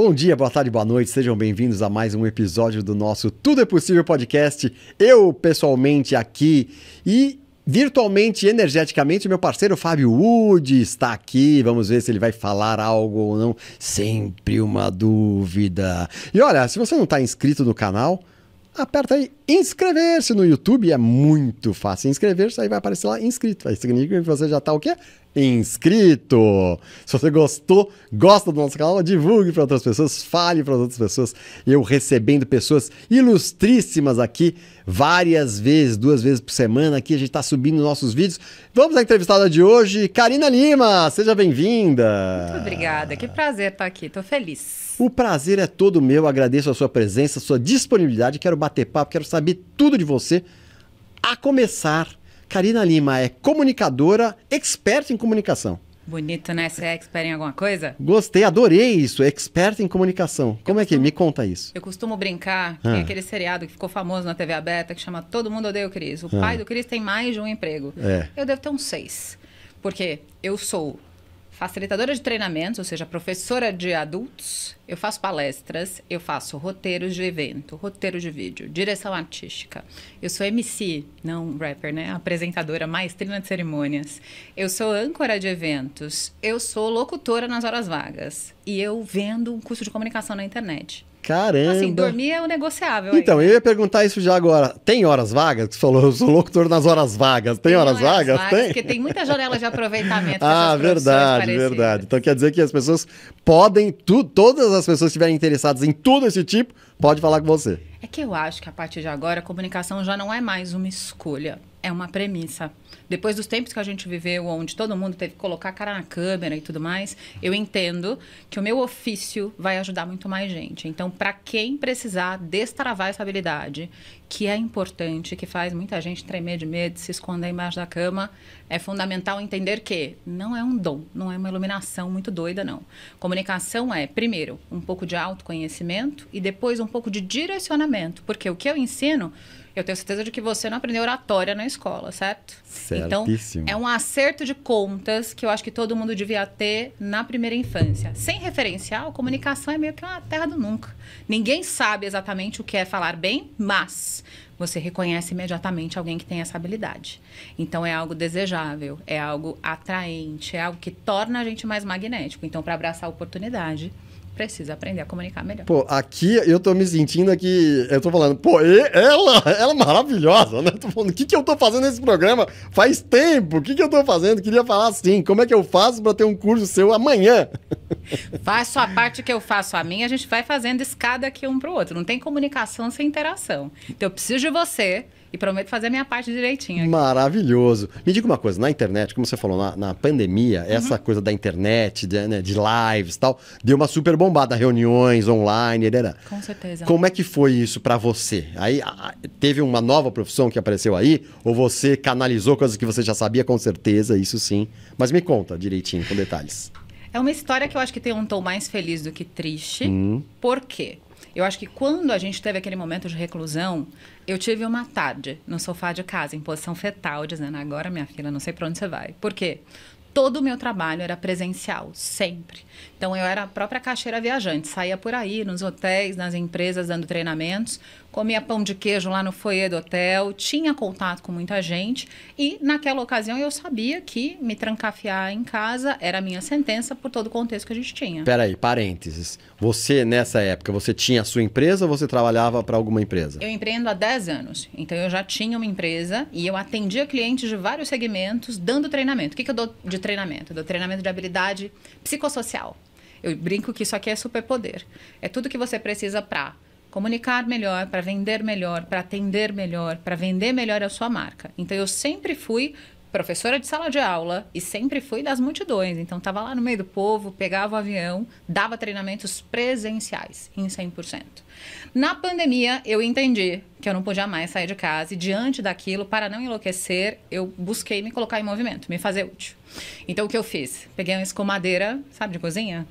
Bom dia, boa tarde, boa noite, sejam bem-vindos a mais um episódio do nosso Tudo é Possível podcast. Eu, pessoalmente, aqui e virtualmente e energeticamente, meu parceiro Fábio Wood está aqui. Vamos ver se ele vai falar algo ou não. Sempre uma dúvida. E olha, se você não está inscrito no canal, aperta aí inscrever-se no YouTube, é muito fácil. Inscrever-se, aí vai aparecer lá inscrito. Aí significa que você já está o quê? Inscrito. Se você gosta do nosso canal, divulgue para outras pessoas, fale para outras pessoas. Eu recebendo pessoas ilustríssimas aqui várias vezes, 2 vezes por semana aqui, a gente está subindo nossos vídeos. Vamos à entrevistada de hoje, Karina Lima, seja bem-vinda. Muito obrigada, que prazer estar aqui, estou feliz. O prazer é todo meu, agradeço a sua presença, a sua disponibilidade, quero bater papo, quero saber tudo de você. A começar, Karina Lima é comunicadora, experta em comunicação. Bonito, né? Você é expert em alguma coisa? Gostei, adorei isso, experta em comunicação. Como é que me conta isso? Eu costumo brincar que tem aquele seriado que ficou famoso na TV aberta que chama Todo Mundo Odeia o Cris. O pai do Cris tem mais de um emprego. Eu devo ter uns 6. Porque eu sou facilitadora de treinamentos, ou seja, professora de adultos, eu faço palestras, eu faço roteiros de evento, roteiro de vídeo, direção artística. Eu sou MC, não rapper, né? Apresentadora, maestrina de cerimônias. Eu sou âncora de eventos, eu sou locutora nas horas vagas. E eu vendo um curso de comunicação na internet. Caramba! Assim, dormir é o negociável. Então, aí, né? eu ia perguntar isso já agora. Tem horas vagas? Você falou, eu sou locutor nas horas vagas. Tem horas vagas? Tem? Porque tem muita janela de aproveitamento. Verdade. Então quer dizer que as pessoas podem, todas as pessoas que estiverem interessadas em tudo esse tipo, pode falar com você. É que eu acho que a partir de agora a comunicação já não é mais uma escolha, é uma premissa. Depois dos tempos que a gente viveu, onde todo mundo teve que colocar a cara na câmera e tudo mais, eu entendo que o meu ofício vai ajudar muito mais gente. Então, para quem precisar destravar essa habilidade, que é importante, que faz muita gente tremer de medo, se esconder embaixo da cama, é fundamental entender que não é um dom, não é uma iluminação muito doida, não. Comunicação é, primeiro, um pouco de autoconhecimento e depois um pouco de direcionamento. Porque o que eu ensino, eu tenho certeza de que você não aprendeu oratória na escola, certo? Certíssimo. Então, é um acerto de contas que eu acho que todo mundo devia ter na primeira infância. Sem referencial, comunicação é meio que uma terra do nunca. Ninguém sabe exatamente o que é falar bem, mas você reconhece imediatamente alguém que tem essa habilidade. Então, é algo desejável, é algo atraente, é algo que torna a gente mais magnético. Então, para abraçar a oportunidade, precisa aprender a comunicar melhor. Pô, aqui eu tô me sentindo aqui, eu tô falando, pô, ela é maravilhosa, né? Tô falando, o que eu tô fazendo nesse programa faz tempo? O que eu tô fazendo? Queria falar assim, como é que eu faço pra ter um curso seu amanhã? Faz sua parte que eu faço a minha, a gente vai fazendo escada aqui um pro outro. Não tem comunicação sem interação. Então eu preciso de você e prometo fazer a minha parte direitinho aqui. Maravilhoso. Me diga uma coisa, na internet, como você falou, na pandemia, essa coisa da internet, de lives e tal, deu uma super bombada, reuniões online, etc. Com certeza. Como é que foi isso pra você? Aí teve uma nova profissão que apareceu aí? Ou você canalizou coisas que você já sabia com certeza, isso sim. Mas me conta direitinho, com detalhes. É uma história que eu acho que tem um tom mais feliz do que triste. Por quê? Eu acho que quando a gente teve aquele momento de reclusão, eu tive uma tarde no sofá de casa, em posição fetal, dizendo, agora, minha filha, não sei para onde você vai. Por quê? Todo o meu trabalho era presencial, sempre. Então, eu era a própria caixeira viajante. Saía por aí, nos hotéis, nas empresas, dando treinamentos. Comia pão de queijo lá no foyer do hotel. Tinha contato com muita gente. E, naquela ocasião, eu sabia que me trancafiar em casa era a minha sentença por todo o contexto que a gente tinha. Peraí, parênteses. Você, nessa época, você tinha a sua empresa ou você trabalhava para alguma empresa? Eu empreendo há 10 anos. Então, eu já tinha uma empresa e eu atendia clientes de vários segmentos dando treinamento. O que eu dou de treinamento? Eu dou treinamento de habilidade psicossocial. Eu brinco que isso aqui é superpoder. É tudo que você precisa para comunicar melhor, para vender melhor, para atender melhor, para vender melhor a sua marca. Então, eu sempre fui professora de sala de aula e sempre fui das multidões. Então, estava lá no meio do povo, pegava o avião, dava treinamentos presenciais em 100%. Na pandemia, eu entendi que eu não podia mais sair de casa e, diante daquilo, para não enlouquecer, eu busquei me colocar em movimento, me fazer útil. Então, o que eu fiz? Peguei uma escumadeira, sabe, de cozinha?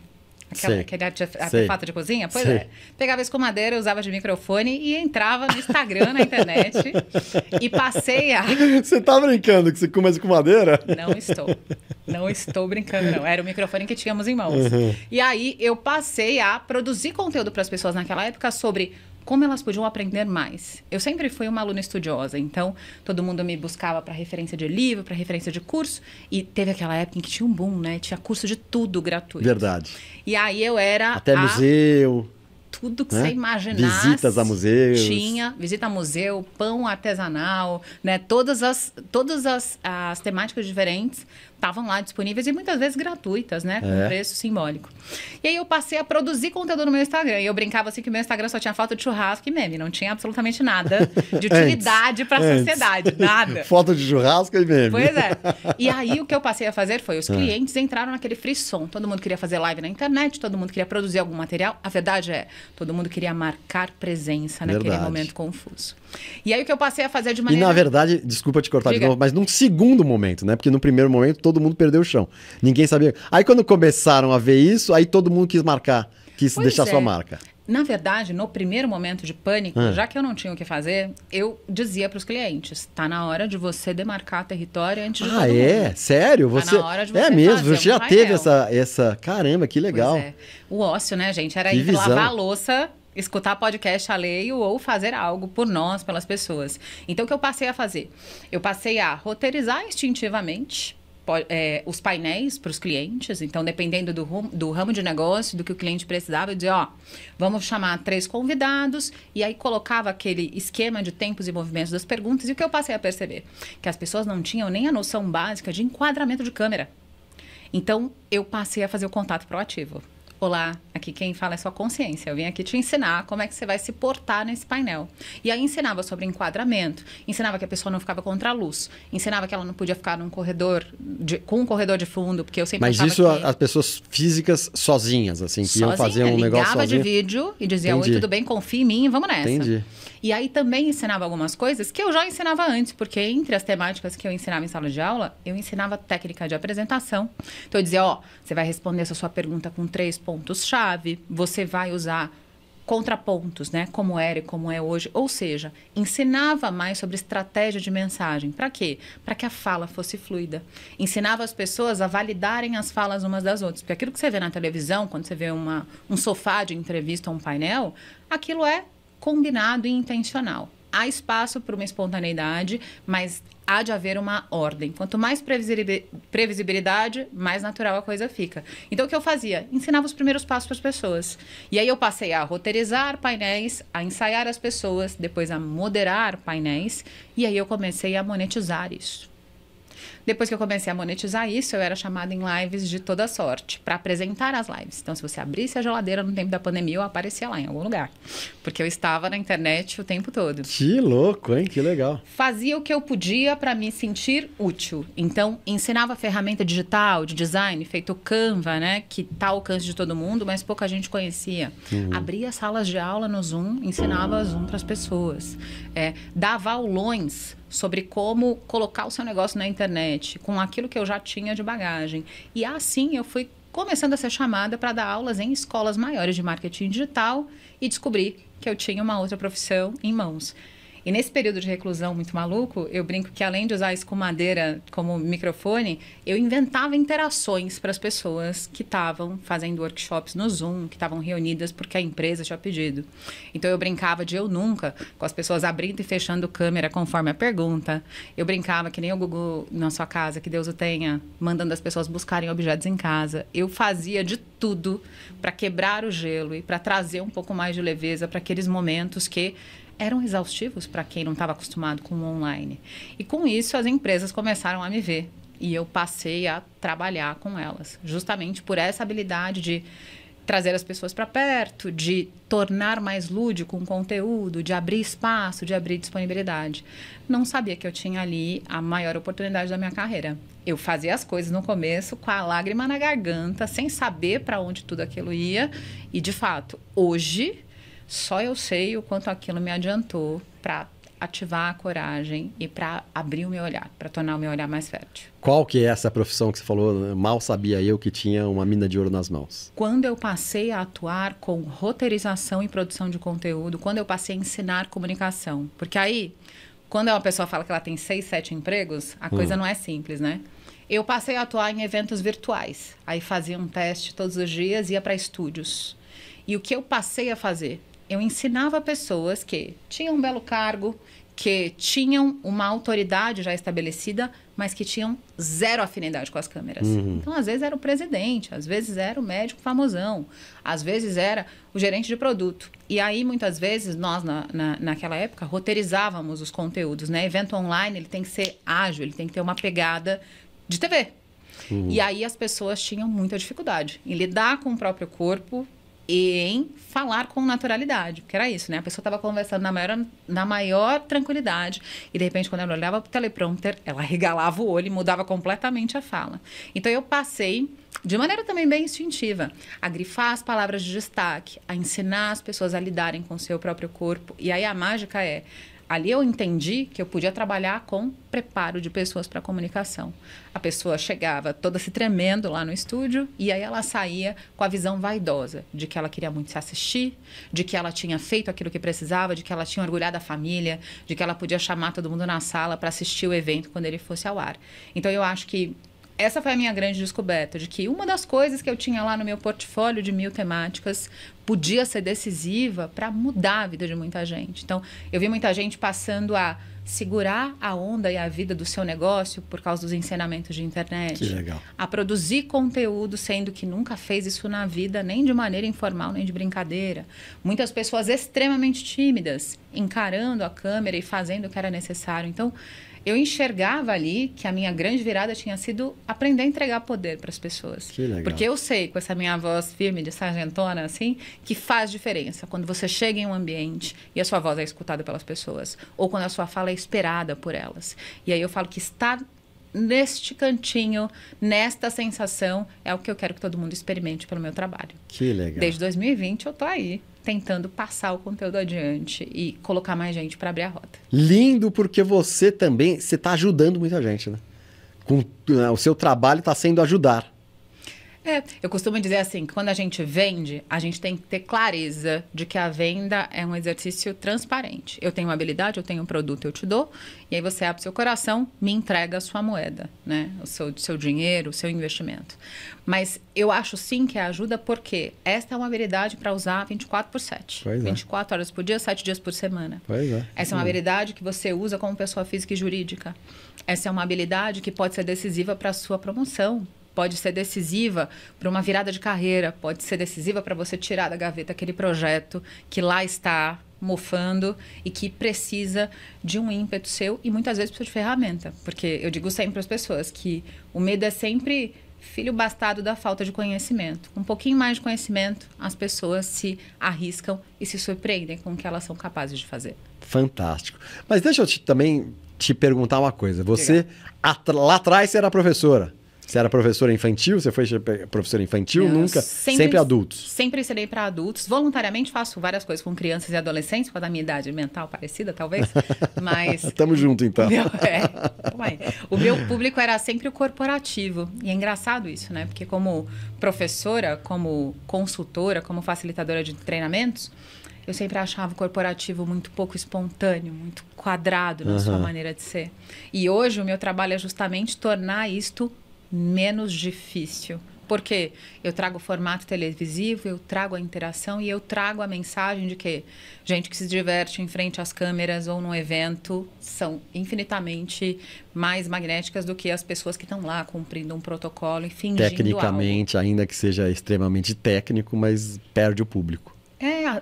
Sei. Aquele Sei. artefato de cozinha? Pois Sei. é. Pegava escumadeira, usava de microfone e entrava no Instagram, na internet, e passei a... Você tá brincando que você começa com madeira? Não estou. Não estou brincando, não. Era o microfone que tínhamos em mãos. E aí eu passei a produzir conteúdo para as pessoas naquela época sobre como elas podiam aprender mais. Eu sempre fui uma aluna estudiosa, então todo mundo me buscava para referência de livro, para referência de curso, e teve aquela época em que tinha um boom, né? Tinha curso de tudo gratuito. Verdade. E aí eu era Até museu. tudo que né? você imaginasse. Visitas a museus. Tinha, visita a museu, pão artesanal, né? Todas as temáticas diferentes estavam lá disponíveis e muitas vezes gratuitas, né? Com preço simbólico. E aí eu passei a produzir conteúdo no meu Instagram. E eu brincava assim que o meu Instagram só tinha foto de churrasco e meme. Não tinha absolutamente nada de utilidade para a sociedade. Nada. Foto de churrasco e meme. Pois é. E aí o que eu passei a fazer foi, os clientes entraram naquele frisson. Todo mundo queria fazer live na internet, todo mundo queria produzir algum material. A verdade é, todo mundo queria marcar presença naquele momento confuso. E aí o que eu passei a fazer de maneira... E na verdade, desculpa te cortar Diga. de novo, mas num segundo momento, né? Porque no primeiro momento todo mundo perdeu o chão. Ninguém sabia. Aí quando começaram a ver isso, aí todo mundo quis marcar, quis Pois deixar é. sua marca. Na verdade, no primeiro momento de pânico, já que eu não tinha o que fazer, eu dizia para os clientes, tá na hora de você demarcar território antes de todo mundo. É? Sério? Tá Você... na hora de você É mesmo, fazer você já um teve painel. essa... Caramba, que legal. Pois é. O ócio, né, gente? Era Que ir visão. lavar a louça, escutar podcast alheio ou fazer algo por nós, pelas pessoas. Então, o que eu passei a fazer? Eu passei a roteirizar instintivamente os painéis para os clientes. Então, dependendo do ramo de negócio, do que o cliente precisava, eu dizia, ó, vamos chamar 3 convidados, e aí colocava aquele esquema de tempos e movimentos das perguntas. E o que eu passei a perceber? Que as pessoas não tinham nem a noção básica de enquadramento de câmera. Então, eu passei a fazer o contato proativo. Olá, aqui quem fala é sua consciência. Eu vim aqui te ensinar como é que você vai se portar nesse painel. E aí ensinava sobre enquadramento, ensinava que a pessoa não ficava contra a luz, ensinava que ela não podia ficar num corredor, com um corredor de fundo, porque eu sempre Mas achava isso que... as pessoas físicas sozinhas, assim, que iam fazer um negócio ligava de sozinho. vídeo e dizia, Entendi. oi, tudo bem, confia em mim, vamos nessa. Entendi. E aí também ensinava algumas coisas que eu já ensinava antes, porque entre as temáticas que eu ensinava em sala de aula, eu ensinava técnica de apresentação. Então eu dizia, ó, você vai responder essa sua pergunta com 3 pontos-chave, você vai usar contrapontos, né? Como era e como é hoje. Ou seja, ensinava mais sobre estratégia de mensagem. Para quê? Para que a fala fosse fluida. Ensinava as pessoas a validarem as falas umas das outras. Porque aquilo que você vê na televisão, quando você vê um sofá de entrevista ou um painel, aquilo é combinado e intencional. Há espaço para uma espontaneidade, mas há de haver uma ordem. Quanto mais previsibilidade, mais natural a coisa fica. Então, o que eu fazia? Ensinava os primeiros passos para as pessoas. E aí eu passei a roteirizar painéis, a ensaiar as pessoas, depois a moderar painéis, e aí eu comecei a monetizar isso. Depois que eu comecei a monetizar isso, eu era chamada em lives de toda sorte, para apresentar as lives. Então, se você abrisse a geladeira no tempo da pandemia, eu aparecia lá em algum lugar. Porque eu estava na internet o tempo todo. Que louco, hein? Que legal. Fazia o que eu podia para me sentir útil. Então, ensinava ferramenta digital, de design, feito Canva, né? Que tá ao alcance de todo mundo, mas pouca gente conhecia. Abria salas de aula no Zoom, ensinava Zoom para as pessoas. Dava aulões sobre como colocar o seu negócio na internet, com aquilo que eu já tinha de bagagem. E assim eu fui começando a ser chamada para dar aulas em escolas maiores de marketing digital e descobri que eu tinha uma outra profissão em mãos. E nesse período de reclusão muito maluco, eu brinco que além de usar a escumadeira como microfone, eu inventava interações para as pessoas que estavam fazendo workshops no Zoom, que estavam reunidas porque a empresa tinha pedido. Então eu brincava de eu nunca, com as pessoas abrindo e fechando câmera conforme a pergunta. Eu brincava que nem o Gugu na sua casa, que Deus o tenha, mandando as pessoas buscarem objetos em casa. Eu fazia de tudo para quebrar o gelo e para trazer um pouco mais de leveza para aqueles momentos que eram exaustivos para quem não estava acostumado com o online. E com isso, as empresas começaram a me ver. E eu passei a trabalhar com elas. Justamente por essa habilidade de trazer as pessoas para perto, de tornar mais lúdico um conteúdo, de abrir espaço, de abrir disponibilidade. Não sabia que eu tinha ali a maior oportunidade da minha carreira. Eu fazia as coisas no começo com a lágrima na garganta, sem saber para onde tudo aquilo ia. E, de fato, hoje... só eu sei o quanto aquilo me adiantou para ativar a coragem e para abrir o meu olhar, para tornar o meu olhar mais fértil. Qual que é essa profissão que você falou? Mal sabia eu que tinha uma mina de ouro nas mãos. Quando eu passei a atuar com roteirização e produção de conteúdo, quando eu passei a ensinar comunicação. Porque aí, quando uma pessoa fala que ela tem 6, 7 empregos, a coisa não é simples, né? Eu passei a atuar em eventos virtuais. Aí fazia um teste todos os dias, ia para estúdios. E o que eu passei a fazer? Eu ensinava pessoas que tinham um belo cargo, que tinham uma autoridade já estabelecida, mas que tinham zero afinidade com as câmeras. Então, às vezes era o presidente, às vezes era o médico famosão, às vezes era o gerente de produto. E aí, muitas vezes, nós, naquela época, roteirizávamos os conteúdos, né? Evento online, ele tem que ser ágil, ele tem que ter uma pegada de TV. E aí, as pessoas tinham muita dificuldade em lidar com o próprio corpo, e em falar com naturalidade, porque era isso, né? A pessoa estava conversando na maior tranquilidade e, de repente, quando ela olhava para o teleprompter, ela regalava o olho e mudava completamente a fala. Então, eu passei, de maneira também bem instintiva, a grifar as palavras de destaque, a ensinar as pessoas a lidarem com o seu próprio corpo. E aí, a mágica é... Ali eu entendi que eu podia trabalhar com preparo de pessoas para comunicação. A pessoa chegava toda se tremendo lá no estúdio e aí ela saía com a visão vaidosa de que ela queria muito se assistir, de que ela tinha feito aquilo que precisava, de que ela tinha orgulhado a família, de que ela podia chamar todo mundo na sala para assistir o evento quando ele fosse ao ar. Então eu acho que essa foi a minha grande descoberta, de que uma das coisas que eu tinha lá no meu portfólio de 1000 temáticas podia ser decisiva para mudar a vida de muita gente. Então, eu vi muita gente passando a segurar a onda e a vida do seu negócio por causa dos ensinamentos de internet. Que legal. A produzir conteúdo, sendo que nunca fez isso na vida, nem de maneira informal, nem de brincadeira. Muitas pessoas extremamente tímidas, encarando a câmera e fazendo o que era necessário. Então, eu enxergava ali que a minha grande virada tinha sido aprender a entregar poder para as pessoas. Que legal. Porque eu sei, com essa minha voz firme de sargentona, assim, que faz diferença quando você chega em um ambiente e a sua voz é escutada pelas pessoas. Ou quando a sua fala é esperada por elas. E aí eu falo que estar neste cantinho, nesta sensação, é o que eu quero que todo mundo experimente pelo meu trabalho. Que legal. Desde 2020 eu tô aí, tentando passar o conteúdo adiante e colocar mais gente para abrir a rota. Lindo, porque você também está ajudando muita gente, né? O seu trabalho está sendo ajudar. Eu costumo dizer assim, que quando a gente vende, a gente tem que ter clareza de que a venda é um exercício transparente. Eu tenho uma habilidade, eu tenho um produto, eu te dou, e aí você abre seu coração, me entrega a sua moeda, né? O seu dinheiro, o seu investimento. Mas eu acho sim que ajuda porque esta é uma habilidade para usar 24/7. Pois é. 24 horas por dia, 7 dias por semana. Pois é. Essa é uma habilidade que você usa como pessoa física e jurídica. Essa é uma habilidade que pode ser decisiva para a sua promoção. Pode ser decisiva para uma virada de carreira, pode ser decisiva para você tirar da gaveta aquele projeto que lá está mofando e que precisa de um ímpeto seu e muitas vezes precisa de ferramenta. Porque eu digo sempre às pessoas que o medo é sempre filho bastardo da falta de conhecimento. Com um pouquinho mais de conhecimento, as pessoas se arriscam e se surpreendem com o que elas são capazes de fazer. Fantástico. Mas deixa eu também te perguntar uma coisa. Você, lá atrás, você era professora. Você era professora infantil? Você foi professora infantil? Não, Nunca? Sempre adultos? Sempre ensinei para adultos. Voluntariamente faço várias coisas com crianças e adolescentes, com a da minha idade mental parecida, talvez. Mas... Tamo junto, então. O meu público era sempre o corporativo. E é engraçado isso, né? Porque como professora, como consultora, como facilitadora de treinamentos, eu sempre achava o corporativo muito pouco espontâneo, muito quadrado na sua maneira de ser. E hoje o meu trabalho é justamente tornar isto menos difícil. Porque eu trago o formato televisivo, eu trago a interação e eu trago a mensagem de que gente que se diverte em frente às câmeras ou num evento são infinitamente mais magnéticas do que as pessoas que estão lá cumprindo um protocolo e fingindo Tecnicamente, algo. ainda que seja extremamente técnico, mas perde o público.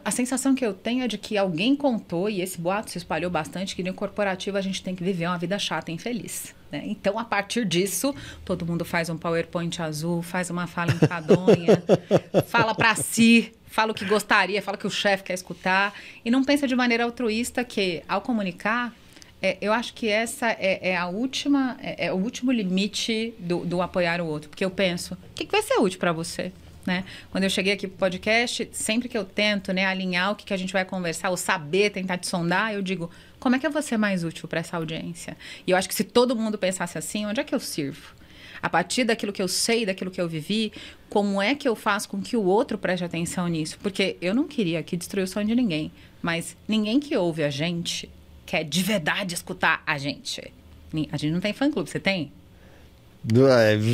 A sensação que eu tenho é de que alguém contou, e esse boato se espalhou bastante, que no corporativo a gente tem que viver uma vida chata e infeliz. Né? Então, a partir disso, todo mundo faz um PowerPoint azul, faz uma fala enfadonha, fala para si, fala o que gostaria, fala o que o chefe quer escutar, e não pensa de maneira altruísta que, ao comunicar, eu acho que essa é o último limite do apoiar o outro. Porque eu penso, o que vai ser útil para você? Né? Quando eu cheguei aqui para o podcast, sempre que eu tento, né, alinhar o que a gente vai conversar, ou saber, tentar te sondar, eu digo, como é que eu vou ser mais útil para essa audiência? E eu acho que se todo mundo pensasse assim, onde é que eu sirvo? A partir daquilo que eu sei, daquilo que eu vivi, como é que eu faço com que o outro preste atenção nisso? Porque eu não queria aqui destruir o sonho de ninguém, mas ninguém que ouve a gente quer de verdade escutar a gente. A gente não tem fã-clube, você tem? Não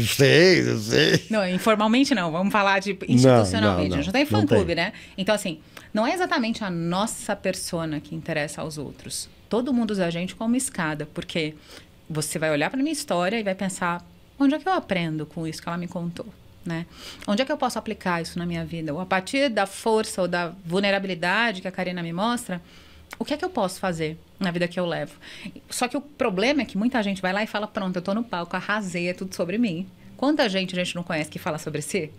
sei. Não, informalmente não, vamos falar de institucionalmente. A gente não tem fã-clube, né? Então, assim, não é exatamente a nossa persona que interessa aos outros. Todo mundo usa a gente como escada, porque você vai olhar para minha história e vai pensar, onde é que eu aprendo com isso que ela me contou? Né? Onde é que eu posso aplicar isso na minha vida? Ou a partir da força ou da vulnerabilidade que a Karina me mostra, o que é que eu posso fazer na vida que eu levo? Só que o problema é que muita gente vai lá e fala, pronto, eu tô no palco, arrasei, é tudo sobre mim. Quanta gente a gente não conhece que fala sobre si?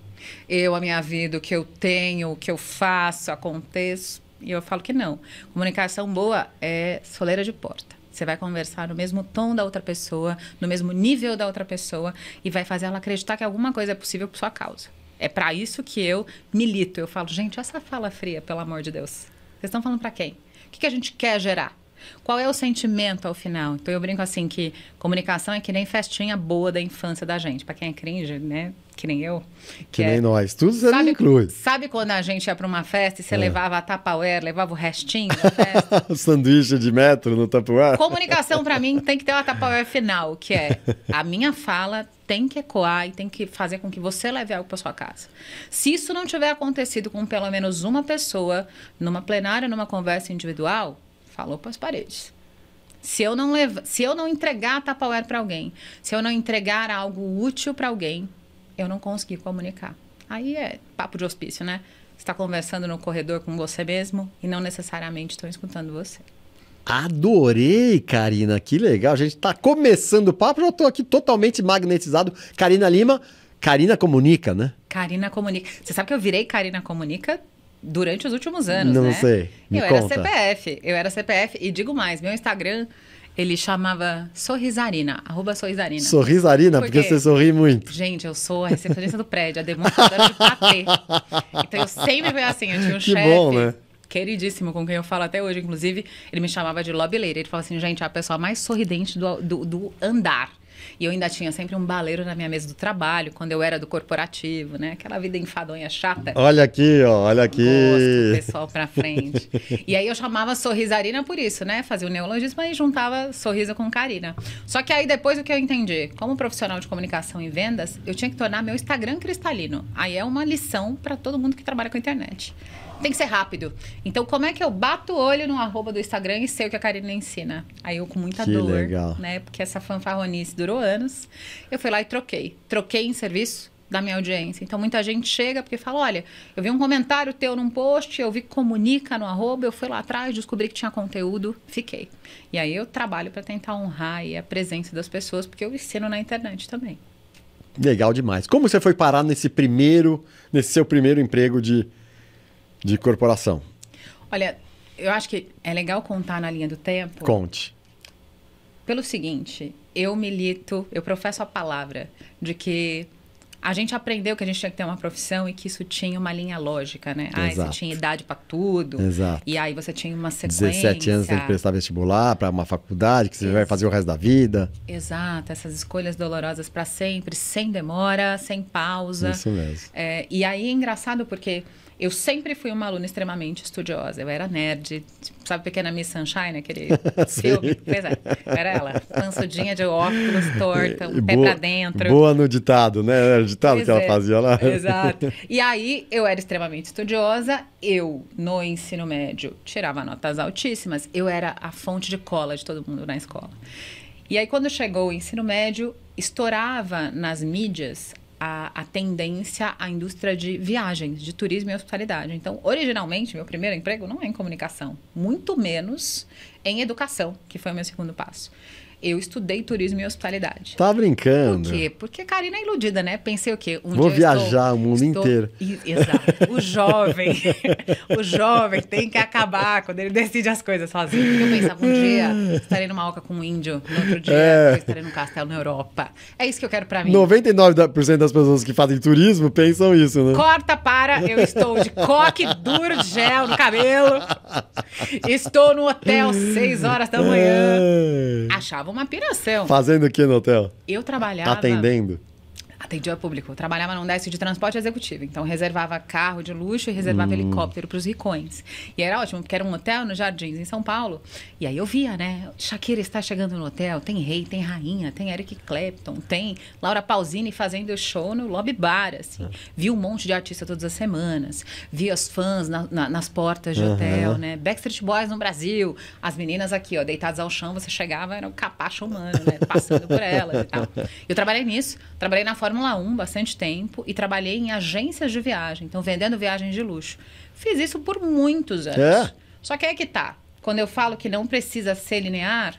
Eu, a minha vida, o que eu tenho, o que eu faço, aconteço. E eu falo que não. Comunicação boa é soleira de porta. Você vai conversar no mesmo tom da outra pessoa, no mesmo nível da outra pessoa e vai fazer ela acreditar que alguma coisa é possível por sua causa. É para isso que eu milito. Eu falo, gente, essa fala fria, pelo amor de Deus. Vocês estão falando para quem? O que a gente quer gerar? Qual é o sentimento ao final? Então, eu brinco assim que comunicação é que nem festinha boa da infância da gente. Para quem é cringe, né? Que nem eu. Que nem nós. Tudo você inclui. Sabe quando a gente ia para uma festa e você levava a Tupperware, levava o restinho da festa? O sanduíche de metro no Tupperware? Comunicação, para mim, tem que ter uma Tupperware final, que é a minha fala tem que ecoar e tem que fazer com que você leve algo para sua casa. Se isso não tiver acontecido com pelo menos uma pessoa, numa plenária, numa conversa individual, falou para as paredes. Se eu não entregar a Tupperware para alguém, se eu não entregar algo útil para alguém, eu não consegui comunicar. Aí é papo de hospício, né? Você está conversando no corredor com você mesmo e não necessariamente estão escutando você. Adorei, Karina. Que legal. A gente está começando o papo, já estou aqui totalmente magnetizado. Karina Lima, Karina Comunica, né? Karina Comunica. Você sabe que eu virei Karina Comunica durante os últimos anos, não né? Não sei. Me conta. Eu era CPF e digo mais, meu Instagram, ele chamava Sorrisarina, @Sorrisarina. Sorrisarina? Porque você sorri muito. Gente, eu sou a recepcionista do prédio, a demonstradora de patê. Então eu sempre fui assim, eu tinha um chefe bom, né? queridíssimo, com quem eu falo até hoje, inclusive, ele me chamava de lobby lady. Ele falou assim, gente, é a pessoa mais sorridente do andar. E eu ainda tinha sempre um baleiro na minha mesa do trabalho, quando eu era do corporativo, né? Aquela vida enfadonha chata. Olha aqui, ó, olha aqui. Gosto, pessoal pra frente. E aí eu chamava Sorrisarina por isso, né? Fazia o neologismo e juntava sorriso com Karina. Só que aí depois o que eu entendi, como profissional de comunicação e vendas, eu tinha que tornar meu Instagram cristalino. Aí é uma lição pra todo mundo que trabalha com internet. Tem que ser rápido. Então, como é que eu bato o olho no @ do Instagram e sei o que a Karina ensina? Aí eu com muita dor, legal. né? Porque essa fanfarronice durou anos. Eu fui lá e troquei. Troquei em serviço da minha audiência. Então, muita gente chega porque fala, olha, eu vi um comentário teu num post, eu vi que comunica no @, eu fui lá atrás, descobri que tinha conteúdo, fiquei. E aí eu trabalho para tentar honrar aí a presença das pessoas, porque eu ensino na internet também. Legal demais. Como você foi parar nesse seu primeiro emprego de corporação? Olha, eu acho que é legal contar na linha do tempo. Conte. Pelo seguinte, eu professo a palavra de que a gente aprendeu que a gente tinha que ter uma profissão e que isso tinha uma linha lógica, né? Exato. Você tinha idade para tudo. Exato. E aí você tinha uma sequência. 17 anos tem que prestar vestibular para uma faculdade que você vai fazer o resto da vida. Exato, essas escolhas dolorosas para sempre, sem demora, sem pausa. Isso mesmo. E aí é engraçado porque eu sempre fui uma aluna extremamente estudiosa. Eu era nerd. Sabe Pequena Miss Sunshine, aquele filme? Pois é, era ela. Pansudinha de óculos, torta, pé pra dentro. Boa no ditado, né? Era o ditado que ela fazia lá. Exato. E aí, eu era extremamente estudiosa. Eu, no ensino médio, tirava notas altíssimas. Eu era a fonte de cola de todo mundo na escola. E aí, quando chegou o ensino médio, estourava nas mídias a tendência à indústria de viagens, de turismo e hospitalidade. Então, originalmente, meu primeiro emprego não é em comunicação, muito menos em educação, que foi o meu segundo passo. Eu estudei turismo e hospitalidade. Tá brincando? Por quê? Porque a Karina é iludida, né? Pensei o quê? Vou viajar o mundo inteiro. Exato. O jovem tem que acabar quando ele decide as coisas sozinho. Porque eu pensava, um dia estarei numa oca com um índio, no outro dia eu estarei num castelo na Europa. É isso que eu quero pra mim. 99% das pessoas que fazem turismo pensam isso, né? Corta para, eu estou de coque duro de gel no cabelo. Estou no hotel 6 horas da manhã. Achava uma piração. Fazendo o que no hotel? Eu trabalhava... Atendendo? Atendia público. Eu trabalhava num desk de transporte executivo. Então, reservava carro de luxo e reservava helicóptero para os ricões. E era ótimo, porque era um hotel nos Jardins, em São Paulo. E aí eu via, né? Shakira está chegando no hotel. Tem rei, tem rainha, tem Eric Clapton, tem Laura Pausini fazendo show no lobby bar, assim. Vi um monte de artista todas as semanas. Vi os fãs nas portas de hotel, né? Backstreet Boys no Brasil. As meninas aqui, ó, deitadas ao chão. Você chegava, era um capacho humano, né? Passando por elas e tal. Eu trabalhei nisso. Trabalhei na Fórmula 1 bastante tempo e trabalhei em agências de viagem, então vendendo viagens de luxo. Fiz isso por muitos anos. Só que aí que tá. Quando eu falo que não precisa ser linear,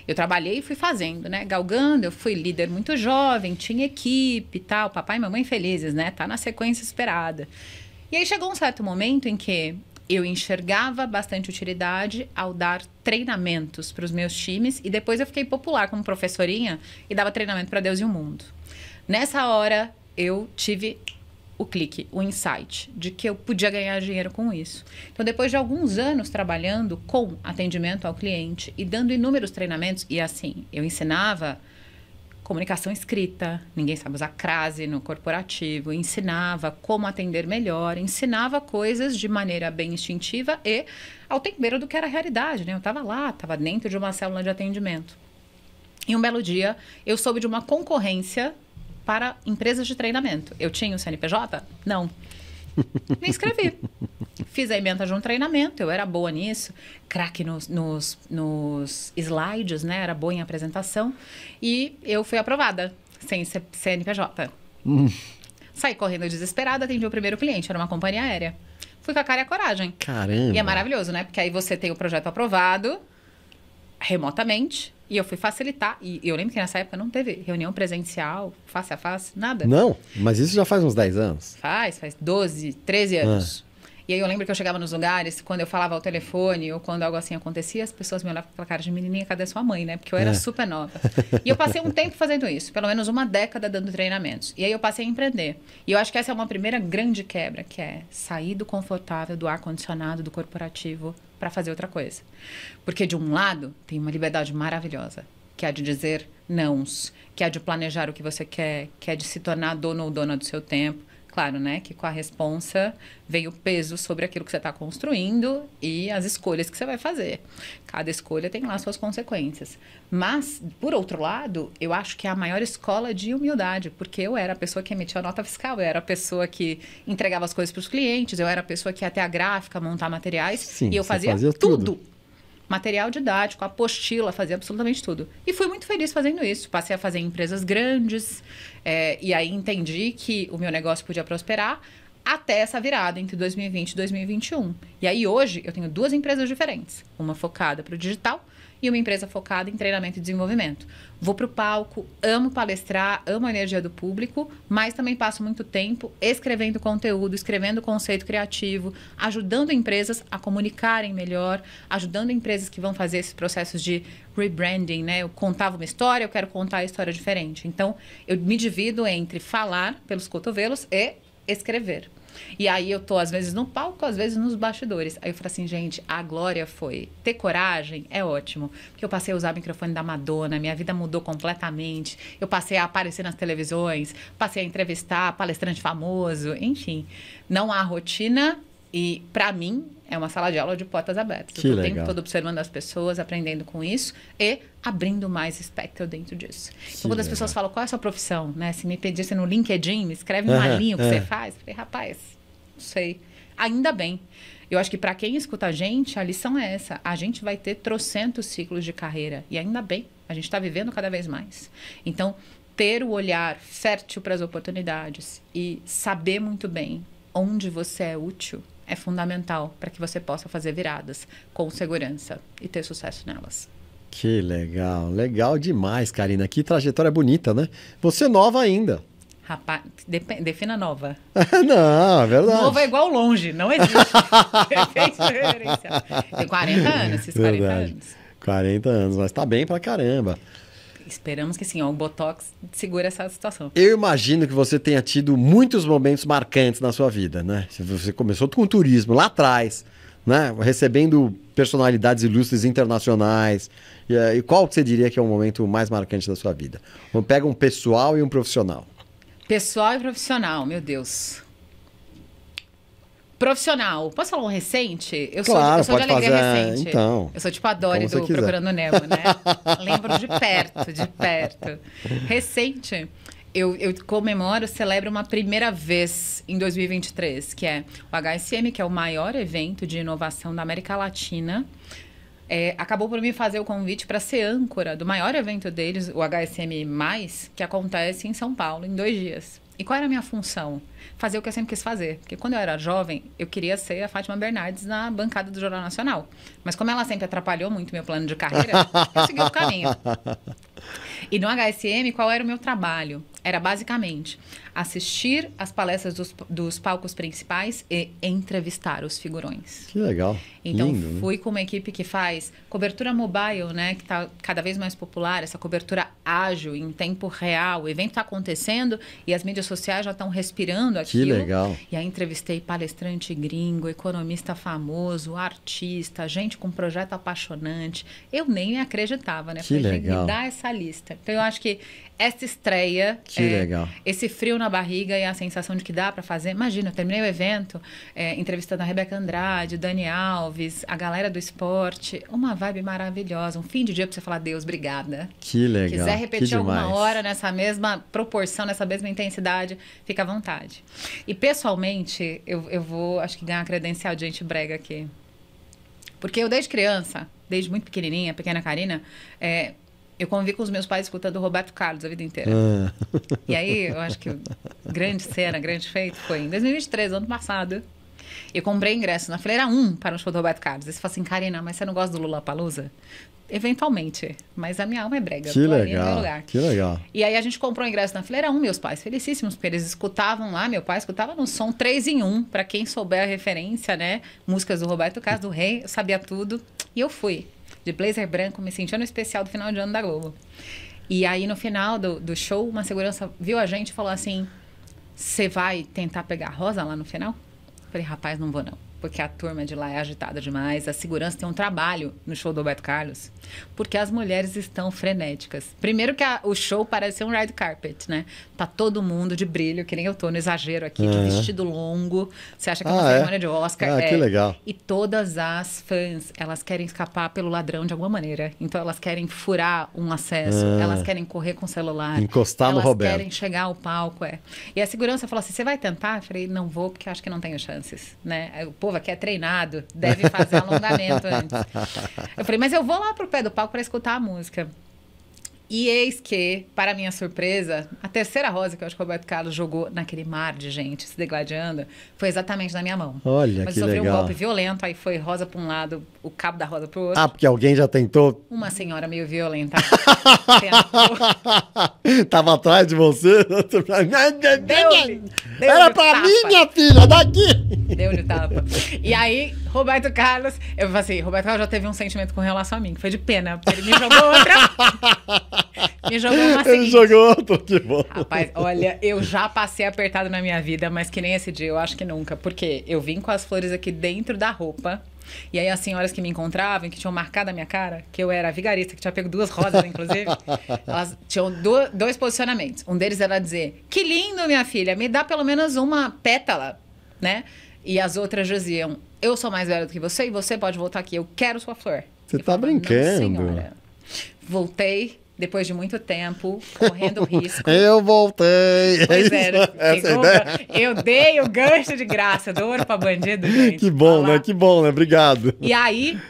eu trabalhei e fui fazendo, né? Galgando, eu fui líder muito jovem, tinha equipe e tal, papai e mamãe felizes, né? Tá na sequência esperada. E aí chegou um certo momento em que eu enxergava bastante utilidade ao dar treinamentos para os meus times e depois eu fiquei popular como professorinha e dava treinamento para Deus e o mundo. Nessa hora, eu tive o clique, o insight, de que eu podia ganhar dinheiro com isso. Então, depois de alguns anos trabalhando com atendimento ao cliente e dando inúmeros treinamentos, e assim, eu ensinava comunicação escrita, ninguém sabe usar crase no corporativo, ensinava como atender melhor, ensinava coisas de maneira bem instintiva e ao tempero do que era a realidade, né? Eu estava lá, estava dentro de uma célula de atendimento. E um belo dia, eu soube de uma concorrência para empresas de treinamento. Eu tinha o CNPJ? Não. Me inscrevi. Fiz a ementa de um treinamento, eu era boa nisso, craque nos slides, né? Era boa em apresentação. E eu fui aprovada, sem CNPJ. Saí correndo desesperada, atendi o primeiro cliente, era uma companhia aérea. Fui com a cara e a coragem. Caramba! E é maravilhoso, né? Porque aí você tem o projeto aprovado, remotamente, e eu fui facilitar. E eu lembro que nessa época não teve reunião presencial, face a face, nada. Não, mas isso já faz uns 10 anos. Faz 12, 13 anos. E aí eu lembro que eu chegava nos lugares, quando eu falava ao telefone ou quando algo assim acontecia, as pessoas me olhavam com aquela cara de menininha, cadê sua mãe, né? Porque eu era super nova. E eu passei um tempo fazendo isso, pelo menos uma década dando treinamentos. E aí eu passei a empreender. E eu acho que essa é uma primeira grande quebra, que é sair do confortável, do ar-condicionado, do corporativo, para fazer outra coisa. Porque de um lado tem uma liberdade maravilhosa, que é de dizer nãos, que é de planejar o que você quer, que é de se tornar dono ou dona do seu tempo. Claro, né? Que com a responsa vem o peso sobre aquilo que você está construindo e as escolhas que você vai fazer. Cada escolha tem lá suas consequências. Mas, por outro lado, eu acho que é a maior escola de humildade, porque eu era a pessoa que emitia a nota fiscal, eu era a pessoa que entregava as coisas para os clientes, eu era a pessoa que ia até a gráfica, montar materiais. Sim, e eu fazia tudo. Material didático, apostila, fazia absolutamente tudo. E fui muito feliz fazendo isso. Passei a fazer em empresas grandes, e aí entendi que o meu negócio podia prosperar até essa virada entre 2020 e 2021. E aí hoje eu tenho 2 empresas diferentes. Uma focada para o digital e uma empresa focada em treinamento e desenvolvimento. Vou para o palco, amo palestrar, amo a energia do público, mas também passo muito tempo escrevendo conteúdo, escrevendo conceito criativo, ajudando empresas a comunicarem melhor, ajudando empresas que vão fazer esses processos de rebranding, né? Eu contava uma história, eu quero contar a história diferente. Então, eu me divido entre falar pelos cotovelos e escrever. E aí eu tô, às vezes, no palco, às vezes nos bastidores. Aí eu falo assim, gente, a glória foi ter coragem, é ótimo. Porque eu passei a usar o microfone da Madonna, minha vida mudou completamente. Eu passei a aparecer nas televisões, passei a entrevistar palestrante famoso, enfim. Não há rotina e, pra mim, é uma sala de aula de portas abertas. Eu tô o tempo todo observando as pessoas, aprendendo com isso e abrindo mais espectro dentro disso. Então, quando as pessoas falam, qual é a sua profissão? Né? Se me pedisse no LinkedIn, me escreve uma linha o que você faz. Eu falei, rapaz, não sei. Ainda bem. Eu acho que para quem escuta a gente lição é essa. A gente vai ter trocentos ciclos de carreira. E ainda bem, a gente está vivendo cada vez mais. Então, ter o olhar fértil para as oportunidades e saber muito bem onde você é útil é fundamental para que você possa fazer viradas com segurança e ter sucesso nelas. Que legal, legal demais, Karina. Que trajetória bonita, né? Você nova ainda. Rapaz, defina nova. Não, é verdade. Nova é igual longe, não existe. Tem 40 anos, esses 40 anos. 40 anos, mas tá bem pra caramba. Esperamos que sim, ó, o Botox segura essa situação. Eu imagino que você tenha tido muitos momentos marcantes na sua vida, né? Você começou com turismo lá atrás, né? Recebendo personalidades ilustres internacionais. E qual que você diria que é o momento mais marcante da sua vida? Pega um pessoal e um profissional. Pessoal e profissional, meu Deus. Profissional. Posso falar um recente? Eu Claro, sou de pode alegria fazer, recente. então. Eu sou tipo a Dory Como você do quiser. Procurando Nemo, né? Lembro de perto, de perto. Recente, eu comemoro, celebro uma primeira vez em 2023, que é o HSM, que é o maior evento de inovação da América Latina. Acabou por me fazer o convite para ser âncora do maior evento deles, o HSM+, que acontece em São Paulo, em 2 dias. E qual era a minha função? Fazer o que eu sempre quis fazer. Porque quando eu era jovem, eu queria ser a Fátima Bernardes na bancada do Jornal Nacional. Mas como ela sempre atrapalhou muito meu plano de carreira, eu segui o caminho. E no HSM, qual era o meu trabalho? Era basicamente assistir às palestras dos palcos principais e entrevistar os figurões. Que legal. Então, Lindo, fui com uma equipe que faz cobertura mobile, né? Que está cada vez mais popular, essa cobertura ágil, em tempo real. O evento está acontecendo e as mídias sociais já estão respirando aquilo. Que legal. E aí entrevistei palestrante gringo, economista famoso, artista, gente com projeto apaixonante. Eu nem acreditava, né? Que Falei, gente, legal. me dá essa lista. Então, eu acho que essa estreia, Que legal. esse frio na barriga e a sensação de que dá para fazer. Imagina, eu terminei o evento entrevistando a Rebeca Andrade, o Dani Alves, a galera do esporte. Uma vibe maravilhosa. Um fim de dia para você falar, Deus, obrigada. Que legal. Quiser repetir que alguma demais. hora nessa mesma proporção, nessa mesma intensidade, fica à vontade. E pessoalmente, eu vou, acho que ganhar credencial de gente brega aqui. Porque eu desde criança, desde muito pequenininha, pequena Karina, eu convivi com os meus pais escutando o Roberto Carlos a vida inteira. E aí, eu acho que grande cena, grande feito foi em 2023, ano passado. Eu comprei ingresso na fileira 1 para um show do Roberto Carlos. Aí você fala assim, Karina, mas você não gosta do Lollapalooza? Eventualmente. Mas a minha alma é brega. Que tô ali no meu legal. lugar. Que legal. E aí a gente comprou ingresso na fileira 1, meus pais felicíssimos, porque eles escutavam lá, meu pai escutava no som 3 em 1, para quem souber a referência, né? Músicas do Roberto Carlos, do Rei, eu sabia tudo. E eu fui. De blazer branco, me sentindo no especial do final de ano da Globo. E aí, no final do show, uma segurança viu a gente e falou assim, você vai tentar pegar a Rosa lá no final? Eu falei, rapaz, não vou não. Porque a turma de lá é agitada demais. A segurança tem um trabalho no show do Roberto Carlos. Porque as mulheres estão frenéticas. Primeiro que o show parece ser um red carpet, né? Tá todo mundo de brilho, que nem eu tô no exagero aqui, de vestido longo. Você acha que é uma cerimônia de Oscar? Que legal. E todas as fãs, elas querem escapar pelo ladrão de alguma maneira. Então, elas querem furar um acesso. Elas querem correr com o celular. Encostar no Roberto. Elas querem chegar ao palco, E a segurança falou assim, você vai tentar? Eu falei, não vou, porque acho que não tenho chances, né? O povo aqui é treinado, deve fazer alongamento antes. Eu falei, mas eu vou lá pro pé do palco para escutar a música. E eis que, para minha surpresa, a terceira rosa que eu acho que o Roberto Carlos jogou naquele mar de gente se degladiando foi exatamente na minha mão. Olha, mas que sofreu legal. um golpe violento, aí foi rosa para um lado, o cabo da rosa para o outro. Ah, porque alguém já tentou? Uma senhora meio violenta. Tava atrás de você? Deu-lhe Era pra tapa. mim, minha filha, daqui! Deu-lhe tapa. E aí, Roberto Carlos, eu falei assim, Roberto Carlos já teve um sentimento com relação a mim, que foi de pena, porque ele me jogou outra. Me jogou uma Ele seguinte. jogou outro, que bom. Rapaz, olha, eu já passei apertado na minha vida, mas que nem esse dia, eu acho que nunca. Porque eu vim com as flores aqui dentro da roupa. E aí as senhoras que me encontravam, que tinham marcado a minha cara, que eu era vigarista, que tinha pego 2 rosas, inclusive, elas tinham 2 posicionamentos. Um deles era dizer, que lindo, minha filha, me dá pelo menos uma pétala, né? E as outras diziam, eu sou mais velha do que você e você pode voltar aqui, eu quero sua flor. Você Eu tá falava, brincando. não, senhora. Voltei, depois de muito tempo, correndo risco. Eu voltei. Pois é isso? é, Essa é a ideia? eu dei o gancho de graça, do ouro pra bandido, gente. Que bom, Olha lá. né? Que bom, né? Obrigado. E aí,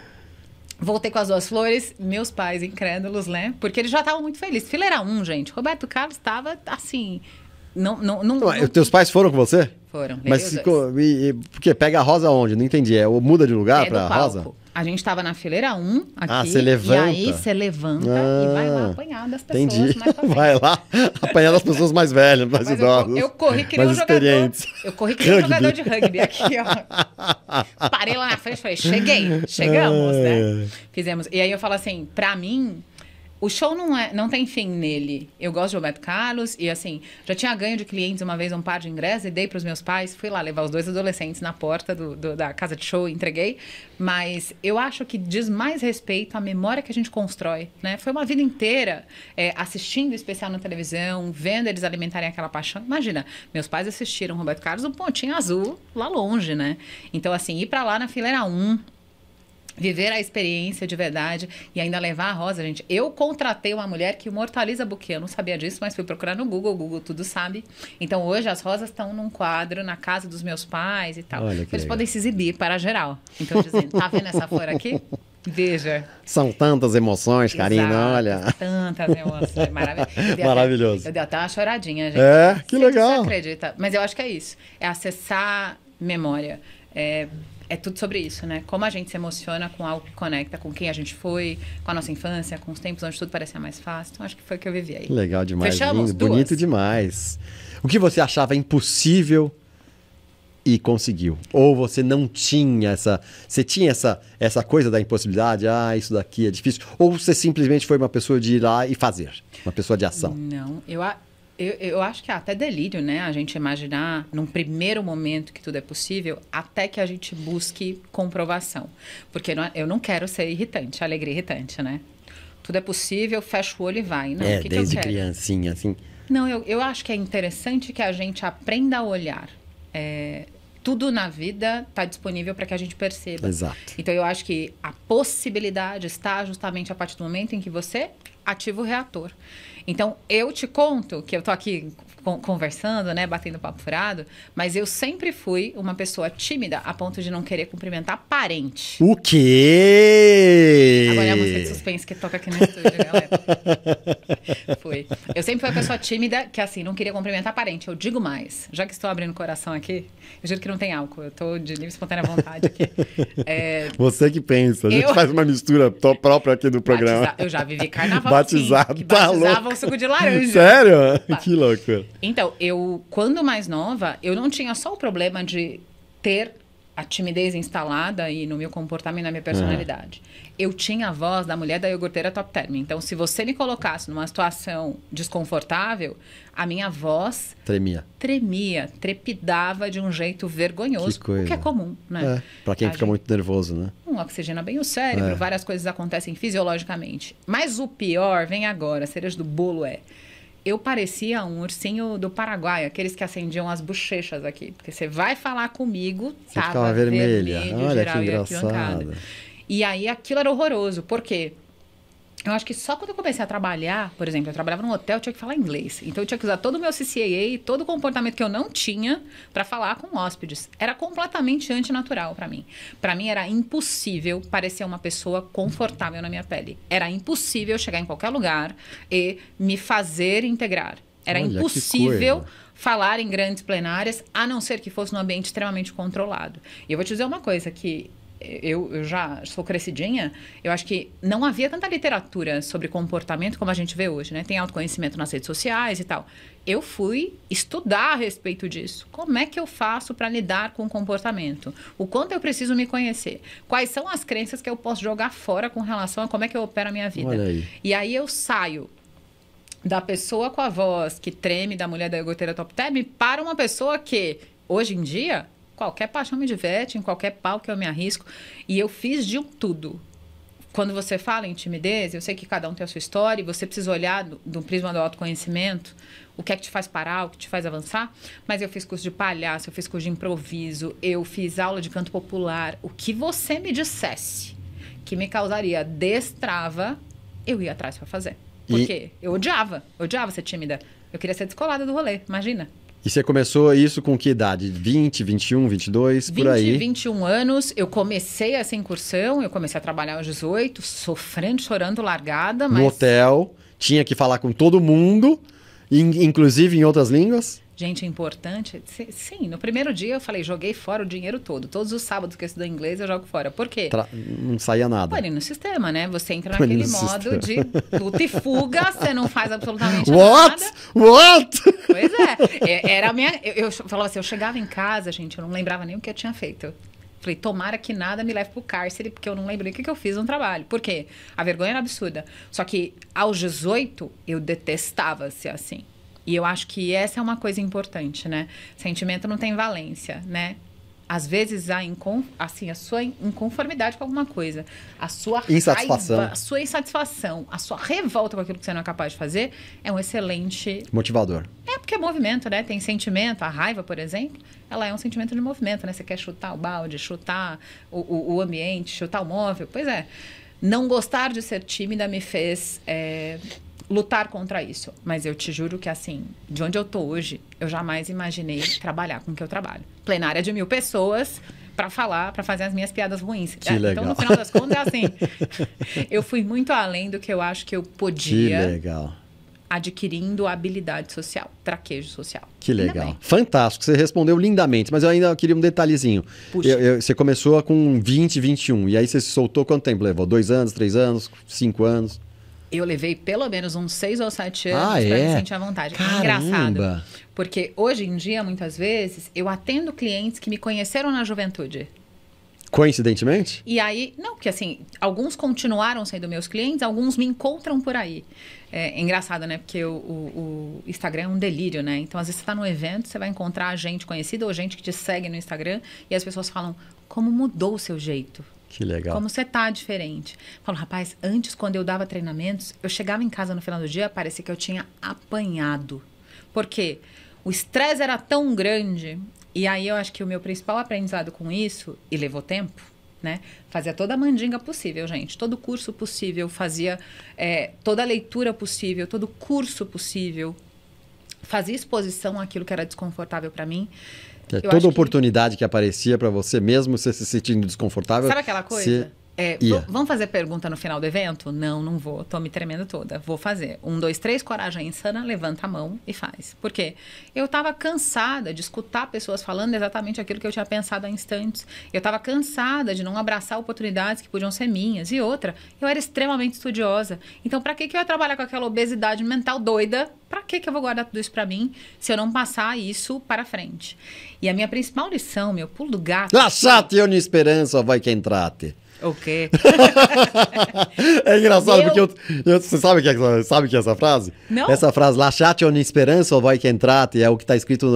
voltei com as 2 flores, meus pais incrédulos, né? Porque eles já estavam muito felizes. Fileira 1, gente. Roberto Carlos estava assim. Não, Os teus pais foram com você? Foram. Mas levei os 2. por quê? Pega a rosa onde? Não entendi. Muda de lugar É pra do rosa? palco. A gente estava na fileira 1 aqui. Ah, você levanta. E aí você levanta e vai lá apanhar das pessoas entendi. mais pra frente. Vai lá apanhar das pessoas mais velhas, mais Mas idosas. eu corri que nem mais um jogador. experientes. Eu corri que nem um jogador de rugby aqui, ó. Parei lá na frente e falei, chegamos, né? Fizemos. E aí eu falo assim, pra mim, o show não tem fim nele. Eu gosto de Roberto Carlos e, assim, já tinha ganho de clientes uma vez um par de ingressos e dei para os meus pais. Fui lá levar os 2 adolescentes na porta da casa de show e entreguei. Mas eu acho que diz mais respeito à memória que a gente constrói, né? Foi uma vida inteira assistindo o especial na televisão, vendo eles alimentarem aquela paixão. Imagina, meus pais assistiram Roberto Carlos no Pontinho Azul, lá longe, né? Então, assim, ir para lá na fileira 1... viver a experiência de verdade e ainda levar a rosa, gente. Eu contratei uma mulher que imortaliza buquê. Eu não sabia disso, mas fui procurar no Google. O Google tudo sabe. Então, hoje, as rosas estão num quadro na casa dos meus pais e tal. Eles podem se exibir para geral. Então, dizendo, tá vendo essa flor aqui? Veja. São tantas emoções, Karina, Exato, olha. Tantas emoções. Maravilhoso. Eu dei até uma choradinha, gente. Que legal. Você acredita. Mas eu acho que é isso. É acessar memória. É tudo sobre isso, né? Como a gente se emociona com algo que conecta com quem a gente foi, com a nossa infância, com os tempos onde tudo parecia mais fácil. Então, acho que foi o que eu vivi aí. Legal demais. Fechamos? Lindo, bonito demais. O que você achava impossível e conseguiu? Ou você não tinha essa... Você tinha essa coisa da impossibilidade? Ah, isso daqui é difícil. Ou você simplesmente foi uma pessoa de ir lá e fazer? Uma pessoa de ação? Não, eu acho que é até delírio, né? A gente imaginar num primeiro momento que tudo é possível, até que a gente busque comprovação. Porque eu não quero ser irritante, alegria irritante, né? Tudo é possível, fecha o olho e vai. Não, o que desde que eu quero? criancinha, assim. Não, eu acho que é interessante que a gente aprenda a olhar. Tudo na vida está disponível para que a gente perceba. Exato. Então, eu acho que a possibilidade está justamente a partir do momento em que você ativa o reator. Então, eu te conto que eu tô aqui conversando, né, batendo papo furado, mas eu sempre fui uma pessoa tímida a ponto de não querer cumprimentar parente. O quê? Agora é a música de suspense que toca aqui no estúdio, galera. Foi. Eu sempre fui uma pessoa tímida que, assim, não queria cumprimentar parente. Eu digo mais. Já que estou abrindo o coração aqui, eu juro que não tem álcool. Eu tô de livre e espontânea vontade aqui. Você que pensa. A gente faz uma mistura própria aqui do programa. Eu já vivi carnaval batizado, assim, que tá batizava louco. o suco de laranja. Sério? Que loucura. Então, quando mais nova, eu não tinha só o problema de ter a timidez instalada e no meu comportamento e na minha personalidade. Eu tinha a voz da mulher da iogurteira Top Term. Então, se você me colocasse numa situação desconfortável, a minha voz... Tremia, trepidava de um jeito vergonhoso. Que coisa. O que é comum, né? Pra quem fica muito nervoso, né? Oxigena bem o cérebro, várias coisas acontecem fisiologicamente. Mas o pior vem agora, a cereja do bolo eu parecia um ursinho do Paraguai, aqueles que acendiam as bochechas aqui. Porque você vai falar comigo, você ficava vermelha. Olha que engraçado. E aí aquilo era horroroso. Por quê? Eu acho que só quando eu comecei a trabalhar, por exemplo, eu trabalhava num hotel, eu tinha que falar inglês. Então eu tinha que usar todo o meu CCAA, todo o comportamento que eu não tinha para falar com hóspedes. Era completamente antinatural para mim. Para mim era impossível parecer uma pessoa confortável na minha pele. Era impossível chegar em qualquer lugar e me fazer integrar. Era impossível falar em grandes plenárias, a não ser que fosse num ambiente extremamente controlado. E eu vou te dizer uma coisa que... Eu já sou crescidinha, eu acho que não havia tanta literatura sobre comportamento como a gente vê hoje, né? Tem autoconhecimento nas redes sociais e tal. Eu fui estudar a respeito disso. Como é que eu faço para lidar com o comportamento? O quanto eu preciso me conhecer? Quais são as crenças que eu posso jogar fora com relação a como é que eu opero a minha vida? Olha aí. E aí eu saio da pessoa com a voz que treme, da mulher da iogurteira Top Term, para uma pessoa que, hoje em dia... Qualquer paixão me diverte, em qualquer pau que eu me arrisco. E eu fiz de um tudo. Quando você fala em timidez, eu sei que cada um tem a sua história e você precisa olhar do prisma do autoconhecimento, o que é que te faz parar, o que te faz avançar. Mas eu fiz curso de palhaço, eu fiz curso de improviso, eu fiz aula de canto popular. O que você me dissesse que me causaria destrava, eu ia atrás para fazer. Por quê? Eu odiava ser tímida. Eu queria ser descolada do rolê, imagina. E você começou isso com que idade? 20, 21, 22, por aí? 20, 21 anos. Eu comecei essa incursão, eu comecei a trabalhar aos 18, sofrendo, chorando, largada. Mas... No hotel, tinha que falar com todo mundo, inclusive em outras línguas? gente importante. Sim, no primeiro dia eu falei, joguei fora o dinheiro todo. Todos os sábados que eu estudo inglês, eu jogo fora. Por quê? Não saía nada. Põe no sistema, né? Você entra naquele modo de luta e fuga, você não faz absolutamente nada. What? Pois é. Era a minha... Eu falava assim, eu chegava em casa, gente, eu não lembrava nem o que eu tinha feito. Falei, tomara que nada me leve pro cárcere, porque eu não lembro nem o que eu fiz no trabalho. Por quê? A vergonha era absurda. Só que aos 18, eu detestava ser assim. E eu acho que essa é uma coisa importante, né? Sentimento não tem valência, né? Às vezes a sua inconformidade com alguma coisa, a sua insatisfação, raiva, a sua insatisfação, a sua revolta com aquilo que você não é capaz de fazer, é um excelente... motivador. É, porque é movimento, né? Tem sentimento. A raiva, por exemplo, ela é um sentimento de movimento, né? Você quer chutar o balde, chutar o ambiente, chutar o móvel. Pois é. Não gostar de ser tímida me fez... lutar contra isso. Mas eu te juro que, assim, de onde eu tô hoje, eu jamais imaginei trabalhar com o que eu trabalho. Plenária de 1000 pessoas para falar, para fazer as minhas piadas ruins. Que legal. Então, no final das contas, é assim, eu fui muito além do que eu acho que eu podia. Que legal. Adquirindo habilidade social, traquejo social. Que legal. Fantástico. Você respondeu lindamente, mas eu ainda queria um detalhezinho. Você começou com 20, 21, e aí você se soltou quanto tempo levou? 2 anos, 3 anos, 5 anos? Eu levei pelo menos uns 6 ou 7 anos para me sentir à vontade. Caramba. É engraçado. Porque hoje em dia, muitas vezes, eu atendo clientes que me conheceram na juventude. Coincidentemente? E aí, não, porque assim, alguns continuaram sendo meus clientes, alguns me encontram por aí. É engraçado, né? Porque o Instagram é um delírio, né? Então, às vezes você está num evento, você vai encontrar gente conhecida ou gente que te segue no Instagram e as pessoas falam, como mudou o seu jeito? Que legal. Como você tá diferente. Falo, rapaz, antes quando eu dava treinamentos, eu chegava em casa no final do dia, parecia que eu tinha apanhado. Por quê? O estresse era tão grande. E aí eu acho que o meu principal aprendizado com isso, e levou tempo, né? Fazia toda a mandinga possível, gente. Todo curso possível, fazia toda a leitura possível, todo curso possível. Fazia exposição àquilo que era desconfortável para mim. Toda oportunidade que aparecia para você, mesmo você se sentindo desconfortável... Sabe aquela coisa? Vamos fazer pergunta no final do evento? Não, não vou. Tô me tremendo toda. Vou fazer. 1, 2, 3, coragem insana, levanta a mão e faz. Por quê? Eu tava cansada de escutar pessoas falando exatamente aquilo que eu tinha pensado há instantes. Eu tava cansada de não abraçar oportunidades que podiam ser minhas. E outra, eu era extremamente estudiosa. Então, para que eu ia trabalhar com aquela obesidade mental doida? Para que eu vou guardar tudo isso para mim se eu não passar isso para frente? E a minha principal lição, meu pulo do gato... Lasciate ogni speranza voi che entrate. O quê? É engraçado, porque você sabe que é essa frase? Não. Essa frase, lasciate ogni speranza voi che entrate, é o que está escrito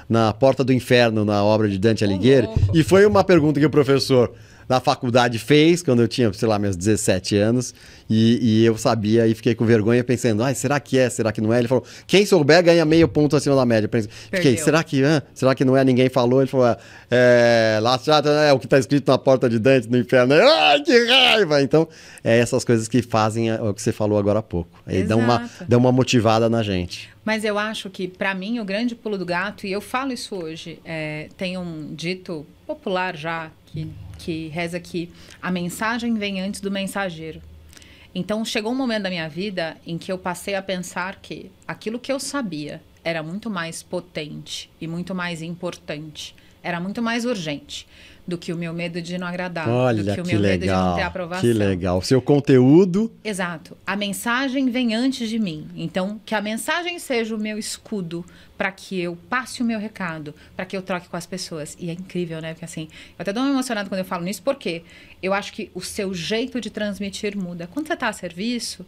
na Porta do Inferno, na obra de Dante Alighieri. E foi uma pergunta que o professor na faculdade fez, quando eu tinha, sei lá, meus 17 anos, e eu sabia, e fiquei com vergonha, pensando, será que é, será que não é? Ele falou, quem souber ganha meio ponto acima da média. Fiquei, será que não é? Ninguém falou. Ele falou, é o que está escrito na Porta de Dante, no Inferno. Ai, que raiva! Então, essas coisas que fazem o que você falou agora há pouco. Aí dão uma motivada na gente. Mas eu acho que, para mim, o grande pulo do gato, e eu falo isso hoje, tem um dito popular já, que reza que a mensagem vem antes do mensageiro. Então, chegou um momento da minha vida em que eu passei a pensar que aquilo que eu sabia era muito mais potente e muito mais importante, era muito mais urgente do que o meu medo de não agradar, do que o meu medo de não ter aprovação. Que legal. O seu conteúdo... Exato. A mensagem vem antes de mim. Então, que a mensagem seja o meu escudo para que eu passe o meu recado, para que eu troque com as pessoas. E é incrível, né? Porque assim, eu até dou uma emocionada quando eu falo nisso, porque eu acho que o seu jeito de transmitir muda. Quando você está a serviço,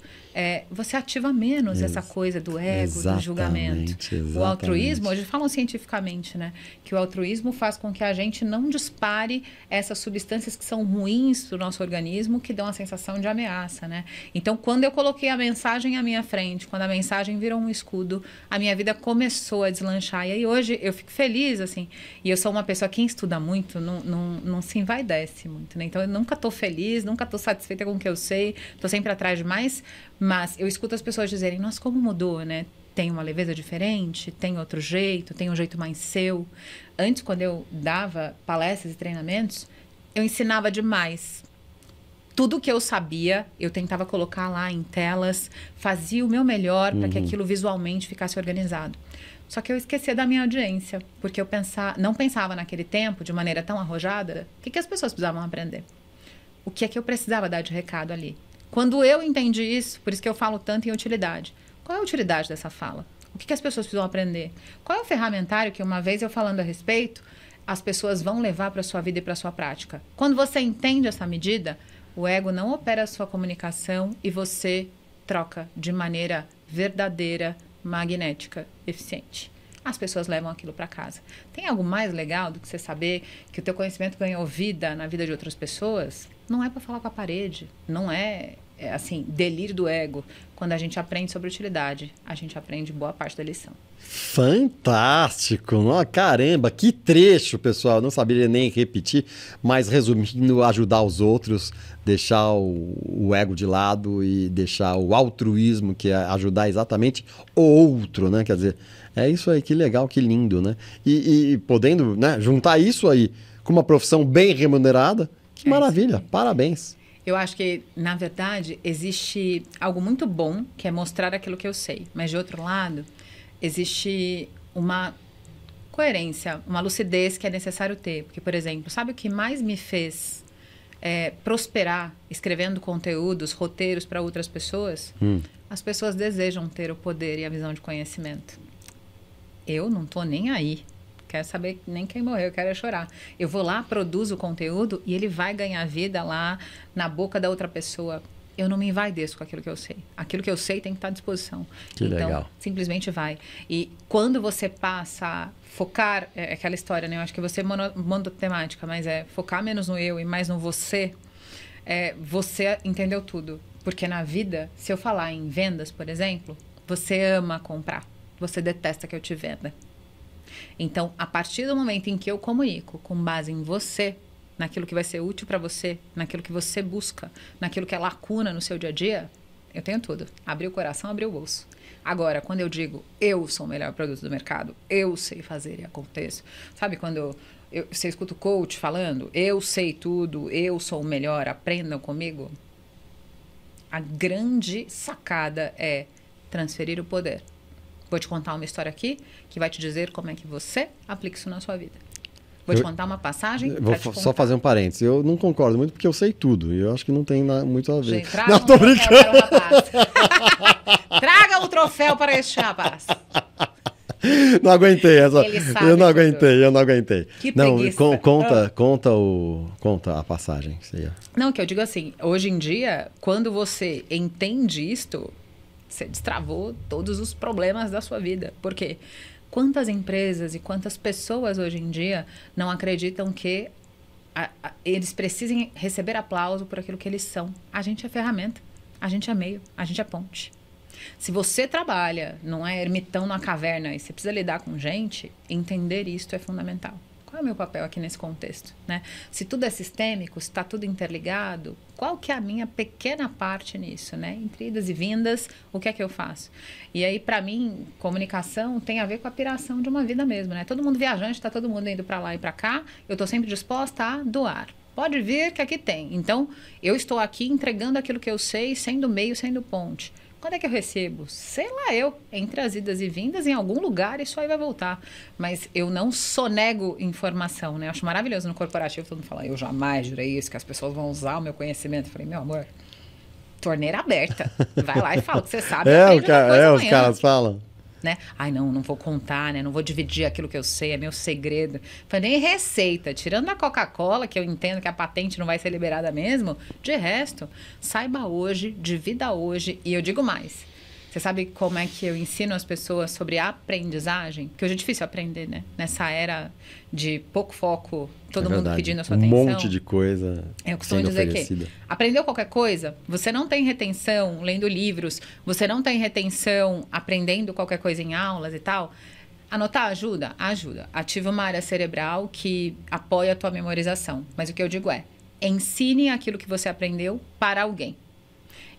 você ativa menos essa coisa do ego, do julgamento. O altruísmo, hoje falam cientificamente, né? Que o altruísmo faz com que a gente não dispare essas substâncias que são ruins para o nosso organismo, que dão a sensação de ameaça, né? Então, quando eu coloquei a mensagem à minha frente, quando a mensagem virou um escudo, a minha vida começou a deslanchar. E aí hoje eu fico feliz, assim. E eu sou uma pessoa, quem estuda muito, não se envaidece muito, né? Então eu nunca estou feliz, nunca estou satisfeita com o que eu sei, estou sempre atrás de mais, mas eu escuto as pessoas dizerem, nossa, como mudou, né? Tem uma leveza diferente, tem outro jeito, tem um jeito mais seu. Antes, quando eu dava palestras e treinamentos, eu ensinava demais. Tudo que eu sabia, eu tentava colocar lá em telas, fazia o meu melhor para que aquilo visualmente ficasse organizado. Só que eu esquecia da minha audiência, porque eu não pensava naquele tempo, de maneira tão arrojada, o que as pessoas precisavam aprender. O que é que eu precisava dar de recado ali. Quando eu entendi isso, por isso que eu falo tanto em utilidade. Qual é a utilidade dessa fala? O que as pessoas precisam aprender? Qual é o ferramentário que, uma vez eu falando a respeito, as pessoas vão levar para a sua vida e para a sua prática? Quando você entende essa medida, o ego não opera a sua comunicação e você troca de maneira verdadeira, magnética, eficiente. As pessoas levam aquilo para casa. Tem algo mais legal do que você saber que o teu conhecimento ganhou vida na vida de outras pessoas? Não é para falar com a parede, não é assim, delírio do ego. Quando a gente aprende sobre utilidade, a gente aprende boa parte da lição. Fantástico! Oh, caramba, que trecho, pessoal. Eu não saberia nem repetir, mas resumindo, ajudar os outros, deixar o ego de lado e deixar o altruísmo, que é ajudar exatamente o outro, né? Quer dizer, é isso aí, que legal, que lindo, né? E podendo, né, juntar isso aí com uma profissão bem remunerada, que maravilha, parabéns. Eu acho que, na verdade, existe algo muito bom, que é mostrar aquilo que eu sei. Mas, de outro lado, existe uma coerência, uma lucidez que é necessário ter. Porque, por exemplo, sabe o que mais me fez prosperar escrevendo conteúdos, roteiros para outras pessoas? As pessoas desejam ter o poder e a visão de conhecimento. Eu não estou nem aí. Quero saber nem quem morreu, eu quero chorar. Eu vou lá, produzo o conteúdo e ele vai ganhar vida lá na boca da outra pessoa. Eu não me envaideço com aquilo que eu sei. Aquilo que eu sei tem que estar à disposição. Que legal. Simplesmente vai. E quando você passa a focar, aquela história, né? Eu acho que você é monotemática, mas focar menos no eu e mais no você, você entendeu tudo. Porque na vida, se eu falar em vendas, por exemplo, você ama comprar. Você detesta que eu te venda. Então, a partir do momento em que eu comunico com base em você, naquilo que vai ser útil para você, naquilo que você busca, naquilo que é lacuna no seu dia a dia, eu tenho tudo. Abri o coração, abri o bolso. Agora, quando eu digo, eu sou o melhor produto do mercado, eu sei fazer e aconteço. Sabe quando você escuta o coach falando, eu sei tudo, eu sou o melhor, aprendam comigo? A grande sacada é transferir o poder. Vou te contar uma história aqui que vai te dizer como é que você aplica isso na sua vida. Vou te contar uma passagem. Vou só fazer um parênteses. Eu não concordo muito porque eu sei tudo. E eu acho que não tem muito a ver. Gente, traga tô brincando. Traga um troféu para este rapaz. Não aguentei essa. Eu não aguentei. Que não, preguiça. Conta a passagem. Não, que eu digo assim, hoje em dia, quando você entende isto, você destravou todos os problemas da sua vida. Por quê? Quantas empresas e quantas pessoas hoje em dia não acreditam que eles precisem receber aplauso por aquilo que eles são? A gente é ferramenta, a gente é meio, a gente é ponte. Se você trabalha, não é ermitão na caverna e você precisa lidar com gente, entender isto é fundamental. Qual é o meu papel aqui nesse contexto, né? Se tudo é sistêmico, se está tudo interligado, qual que é a minha pequena parte nisso, né? Entre idas e vindas, o que é que eu faço? E aí, para mim, comunicação tem a ver com a piração de uma vida mesmo, né? Todo mundo viajante, está todo mundo indo para lá e para cá, eu estou sempre disposta a doar. Pode vir que aqui tem. Então, eu estou aqui entregando aquilo que eu sei, sendo meio, sendo ponte. Quando é que eu recebo? Sei lá eu, entre as idas e vindas, em algum lugar isso aí vai voltar. Mas eu não sonego informação, né? Eu acho maravilhoso no corporativo todo mundo fala, eu jamais jurei isso, que as pessoas vão usar o meu conhecimento. Eu falei, meu amor, torneira aberta. Vai lá e fala o que você sabe. Os caras falam. Né? Ai, não vou contar, né? Não vou dividir aquilo que eu sei, é meu segredo. Falei, nem receita. Tirando a Coca-Cola, que eu entendo que a patente não vai ser liberada mesmo, de resto, saiba hoje, divida hoje. E eu digo mais. Você sabe como é que eu ensino as pessoas sobre a aprendizagem? Porque hoje é difícil aprender, né? Nessa era de pouco foco, todo mundo pedindo a sua atenção. Um monte de coisa. Eu costumo dizer que aprendeu qualquer coisa, você não tem retenção lendo livros, você não tem retenção aprendendo qualquer coisa em aulas e tal. Anotar ajuda? Ajuda. Ativa uma área cerebral que apoia a tua memorização. Mas o que eu digo é, ensine aquilo que você aprendeu para alguém.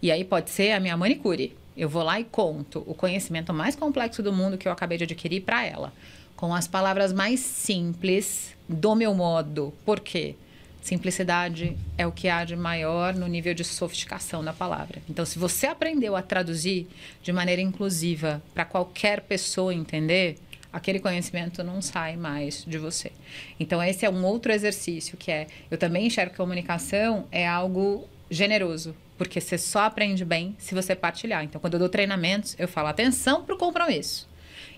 E aí pode ser a minha manicure. Eu vou lá e conto o conhecimento mais complexo do mundo que eu acabei de adquirir para ela. Com as palavras mais simples, do meu modo. Por quê? Simplicidade é o que há de maior no nível de sofisticação da palavra. Então, se você aprendeu a traduzir de maneira inclusiva para qualquer pessoa entender, aquele conhecimento não sai mais de você. Então, esse é um outro exercício, que é... Eu também enxergo que a comunicação é algo generoso, porque você só aprende bem se você partilhar. Então, quando eu dou treinamentos, eu falo, atenção para o compromisso.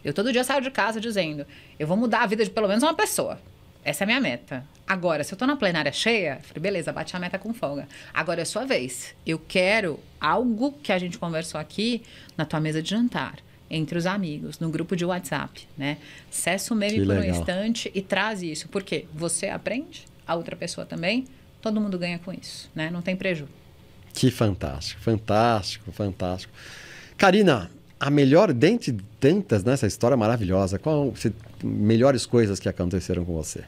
Eu todo dia saio de casa dizendo, eu vou mudar a vida de pelo menos uma pessoa. Essa é a minha meta. Agora, se eu tô na plenária cheia, eu falei, beleza, bati a meta com folga. Agora é sua vez. Eu quero algo que a gente conversou aqui na tua mesa de jantar, entre os amigos, no grupo de WhatsApp, né? Cessa o meme por um instante e traz isso. Por quê? Você aprende, a outra pessoa também, todo mundo ganha com isso, né? Não tem prejuízo. Que fantástico, fantástico, fantástico. Karina, a melhor, dentre tantas nessa história maravilhosa, qual melhores coisas que aconteceram com você?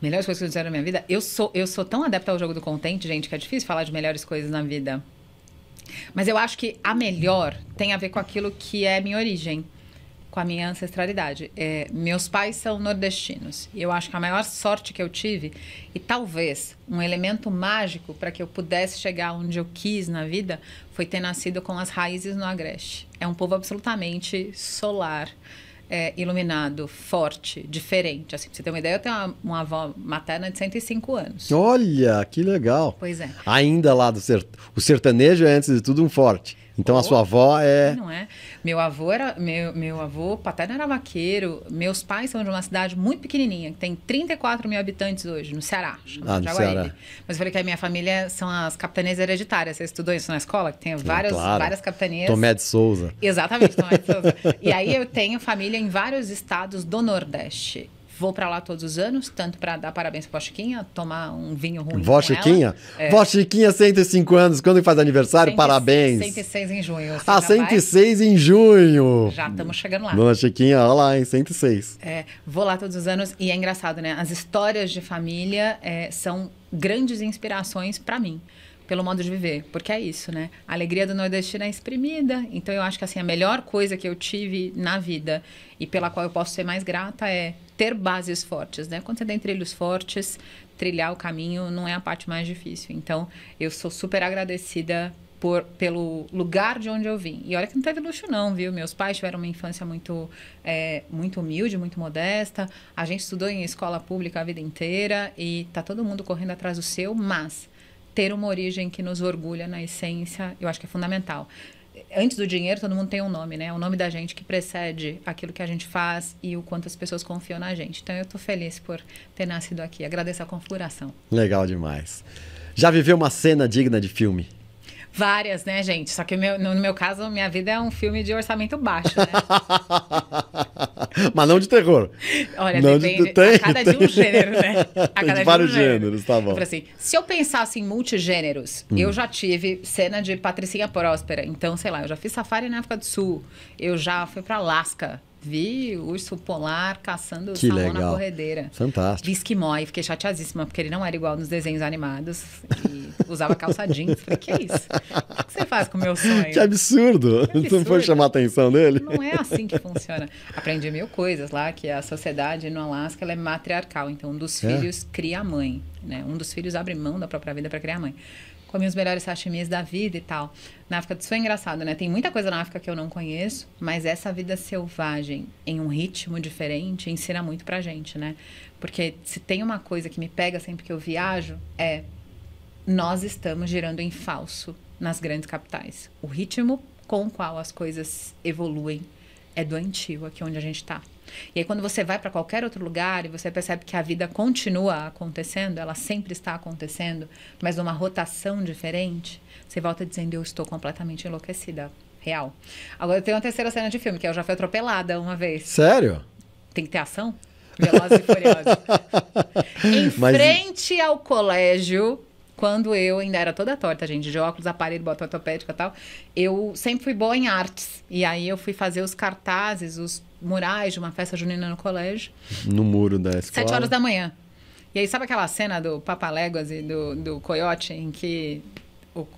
Melhores coisas que aconteceram na minha vida? Eu sou tão adepta ao jogo do contente, gente, que é difícil falar de melhores coisas na vida. Mas eu acho que a melhor tem a ver com aquilo que é minha origem, com a minha ancestralidade. Meus pais são nordestinos. E eu acho que a maior sorte que eu tive, e talvez um elemento mágico para que eu pudesse chegar onde eu quis na vida, foi ter nascido com as raízes no Agreste. É um povo absolutamente solar, iluminado, forte, diferente. Assim, pra você ter uma ideia, eu tenho uma avó materna de 105 anos. Olha, que legal. Pois é. Ainda lá o sertanejo é, antes de tudo, um forte. Então, a sua avó é... Não é? Meu avô paterno era vaqueiro. Meus pais são de uma cidade muito pequenininha, que tem 34 mil habitantes hoje, no Ceará. No Ceará. Mas eu falei que a minha família são as capitanias hereditárias. Você estudou isso na escola? Que tem várias capitanias. Tomé de Souza. Exatamente, Tomé de Souza. E aí eu tenho família em vários estados do Nordeste. Vou pra lá todos os anos, tanto pra dar parabéns pra Chiquinha, tomar um vinho ruim Vó Chiquinha? Vó Chiquinha, 105 anos. Quando faz aniversário, parabéns. 106 em junho. 106 em junho. Já estamos chegando lá. Dona Chiquinha, olha lá, em 106. Vou lá todos os anos e é engraçado, né? As histórias de família são grandes inspirações pra mim. Pelo modo de viver, porque é isso, né? A alegria do nordestino é exprimida. Então, eu acho que assim, a melhor coisa que eu tive na vida e pela qual eu posso ser mais grata é ter bases fortes, né? Quando você tem trilhos fortes, trilhar o caminho não é a parte mais difícil. Então, eu sou super agradecida pelo lugar de onde eu vim. E olha que não teve luxo não, viu? Meus pais tiveram uma infância muito humilde, muito modesta. A gente estudou em escola pública a vida inteira e tá todo mundo correndo atrás do seu, mas... ter uma origem que nos orgulha na essência, eu acho que é fundamental. Antes do dinheiro, todo mundo tem um nome, né? É o nome da gente que precede aquilo que a gente faz e o quanto as pessoas confiam na gente. Então, eu tô feliz por ter nascido aqui. Agradeço a configuração. Legal demais. Já viveu uma cena digna de filme? Várias, né, gente? Só que no meu caso, minha vida é um filme de orçamento baixo, né? Mas não de terror. Olha, não depende a cada de um gênero, né? A cada de vários gêneros, tá bom. Eu falei assim, se eu pensasse em multigêneros, eu já tive cena de Patricinha Próspera. Então, sei lá, eu já fiz safari na África do Sul. Eu já fui pra Alasca. Vi o urso polar caçando salmão na corredeira. Fantástico. Vi esquimó e fiquei chateadíssima, porque ele não era igual nos desenhos animados. E usava calça jeans. Falei, que é isso? O que você faz com o meu sonho? Que absurdo. Tu não foi chamar a atenção dele? Não é assim que funciona. Aprendi mil coisas lá, que a sociedade no Alasca ela é matriarcal. Então, um dos filhos cria a mãe, né? Um dos filhos abre mão da própria vida para criar a mãe. Comi os melhores sashimis da vida e tal. Na África do Sul é engraçado, né? Tem muita coisa na África que eu não conheço, mas essa vida selvagem, em um ritmo diferente, ensina muito pra gente, né? Porque se tem uma coisa que me pega sempre que eu viajo, nós estamos girando em falso nas grandes capitais. O ritmo com o qual as coisas evoluem é doentio aqui onde a gente tá. E aí quando você vai para qualquer outro lugar e você percebe que a vida continua acontecendo, ela sempre está acontecendo, mas numa rotação diferente, você volta dizendo, eu estou completamente enlouquecida. Real. Agora eu tenho uma terceira cena de filme, que eu já fui atropelada uma vez. Sério? Tem que ter ação? Velozes e Furiosos. Frente ao colégio... Quando eu ainda era toda torta, gente, de óculos, aparelho, bota ortopédica e tal, eu sempre fui boa em artes. E aí eu fui fazer os cartazes, os murais de uma festa junina no colégio. No muro da escola. 7 horas da manhã. E aí sabe aquela cena do Papaléguas e do Coiote, em que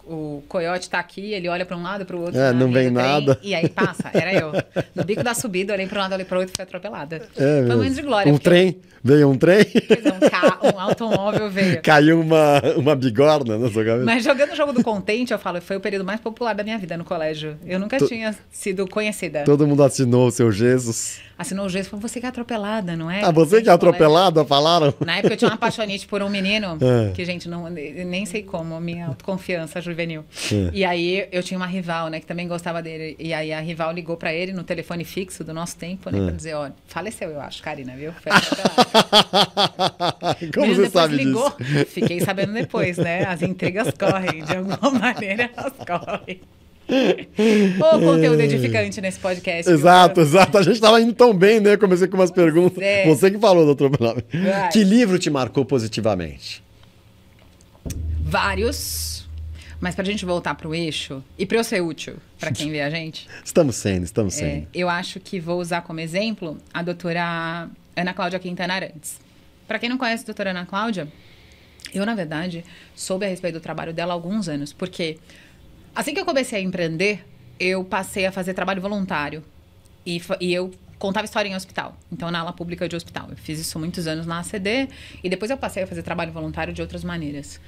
o Coiote tá aqui, ele olha para um lado, para o outro. Não vem nada. E aí passa, era eu. No bico da subida, olhei para um lado, olhei para o outro e fui atropelada. Foi um momento de glória. Veio um trem? Pois é, um automóvel veio. Caiu uma bigorna na sua cabeça. Mas jogando o jogo do contente, eu falo, foi o período mais popular da minha vida no colégio. Eu nunca tinha sido conhecida. Todo mundo assinou o seu Jesus. assinou o gesso e falou, você que é atropelada, não é? Ah, você que é atropelada, falaram? Na época eu tinha uma apaixonite por um menino, que, gente, não, nem sei como, a minha autoconfiança juvenil. E aí eu tinha uma rival, né, que também gostava dele. E aí a rival ligou pra ele no telefone fixo do nosso tempo, né, pra dizer, ó, faleceu, eu acho, Karina, viu? Foi Como você sabe ligou, disso? Fiquei sabendo depois, né? As intrigas correm, de alguma maneira elas correm. Ô, conteúdo edificante nesse podcast. Exato, exato. A gente tava indo tão bem, né? Comecei com umas perguntas. Você que falou, doutor Benami. Que livro te marcou positivamente? Vários. Mas pra gente voltar pro eixo e pra eu ser útil pra quem vê a gente. Estamos sendo. Eu acho que vou usar como exemplo a doutora Ana Cláudia Quintana Arantes. Pra quem não conhece a doutora Ana Cláudia, eu, na verdade, soube a respeito do trabalho dela há alguns anos. Porque assim que eu comecei a empreender, eu passei a fazer trabalho voluntário. E eu contava história em hospital. Então, na ala pública de hospital. Eu fiz isso há muitos anos na ACD. E depois eu passei a fazer trabalho voluntário de outras maneiras.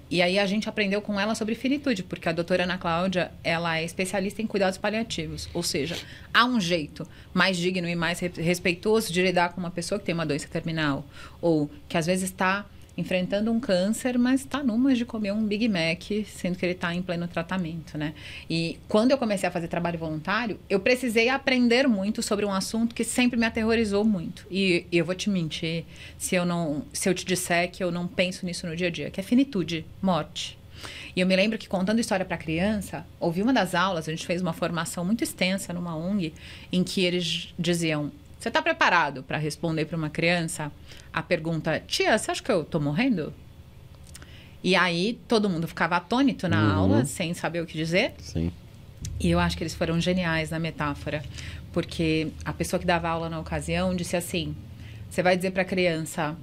E aí a gente aprendeu com ela sobre finitude. Porque a doutora Ana Cláudia, ela é especialista em cuidados paliativos. Ou seja, há um jeito mais digno e mais respeitoso de lidar com uma pessoa que tem uma doença terminal. Ou que às vezes está enfrentando um câncer, mas está numa de comer um Big Mac, sendo que ele está em pleno tratamento, né? E quando eu comecei a fazer trabalho voluntário, eu precisei aprender muito sobre um assunto que sempre me aterrorizou muito. E eu vou te mentir se eu te disser que eu não penso nisso no dia a dia, que é finitude, morte. E eu me lembro que, contando história para criança, ouvi uma das aulas, a gente fez uma formação muito extensa numa ONG, em que eles diziam: você está preparado para responder para uma criança a pergunta, tia, você acha que eu estou morrendo? E aí todo mundo ficava atônito na aula, sem saber o que dizer. Sim. E eu acho que eles foram geniais na metáfora, porque a pessoa que dava aula na ocasião disse assim: você vai dizer para a criança,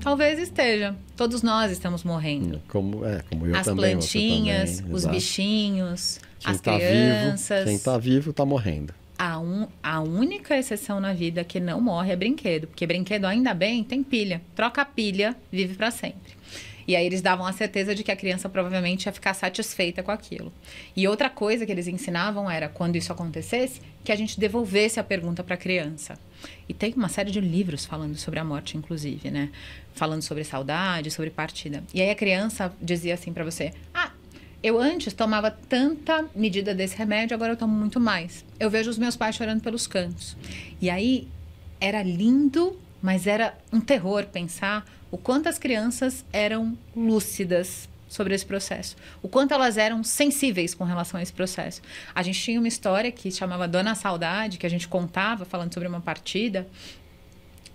talvez esteja, todos nós estamos morrendo. Como eu as também, plantinhas, você também, os exato. bichinhos, Quem as tá crianças. Quem está vivo está morrendo. A única exceção na vida que não morre é brinquedo. Porque brinquedo, ainda bem, tem pilha. Troca a pilha, vive para sempre. E aí eles davam a certeza de que a criança provavelmente ia ficar satisfeita com aquilo. E outra coisa que eles ensinavam era, quando isso acontecesse, que a gente devolvesse a pergunta para a criança. E tem uma série de livros falando sobre a morte, inclusive, né? Falando sobre saudade, sobre partida. E aí a criança dizia assim para você: eu antes tomava tanta medida desse remédio, agora eu tomo muito mais. Eu vejo os meus pais chorando pelos cantos. E aí era lindo, mas era um terror pensar o quanto as crianças eram lúcidas sobre esse processo. O quanto elas eram sensíveis com relação a esse processo. A gente tinha uma história que chamava Dona Saudade, que a gente contava falando sobre uma partida.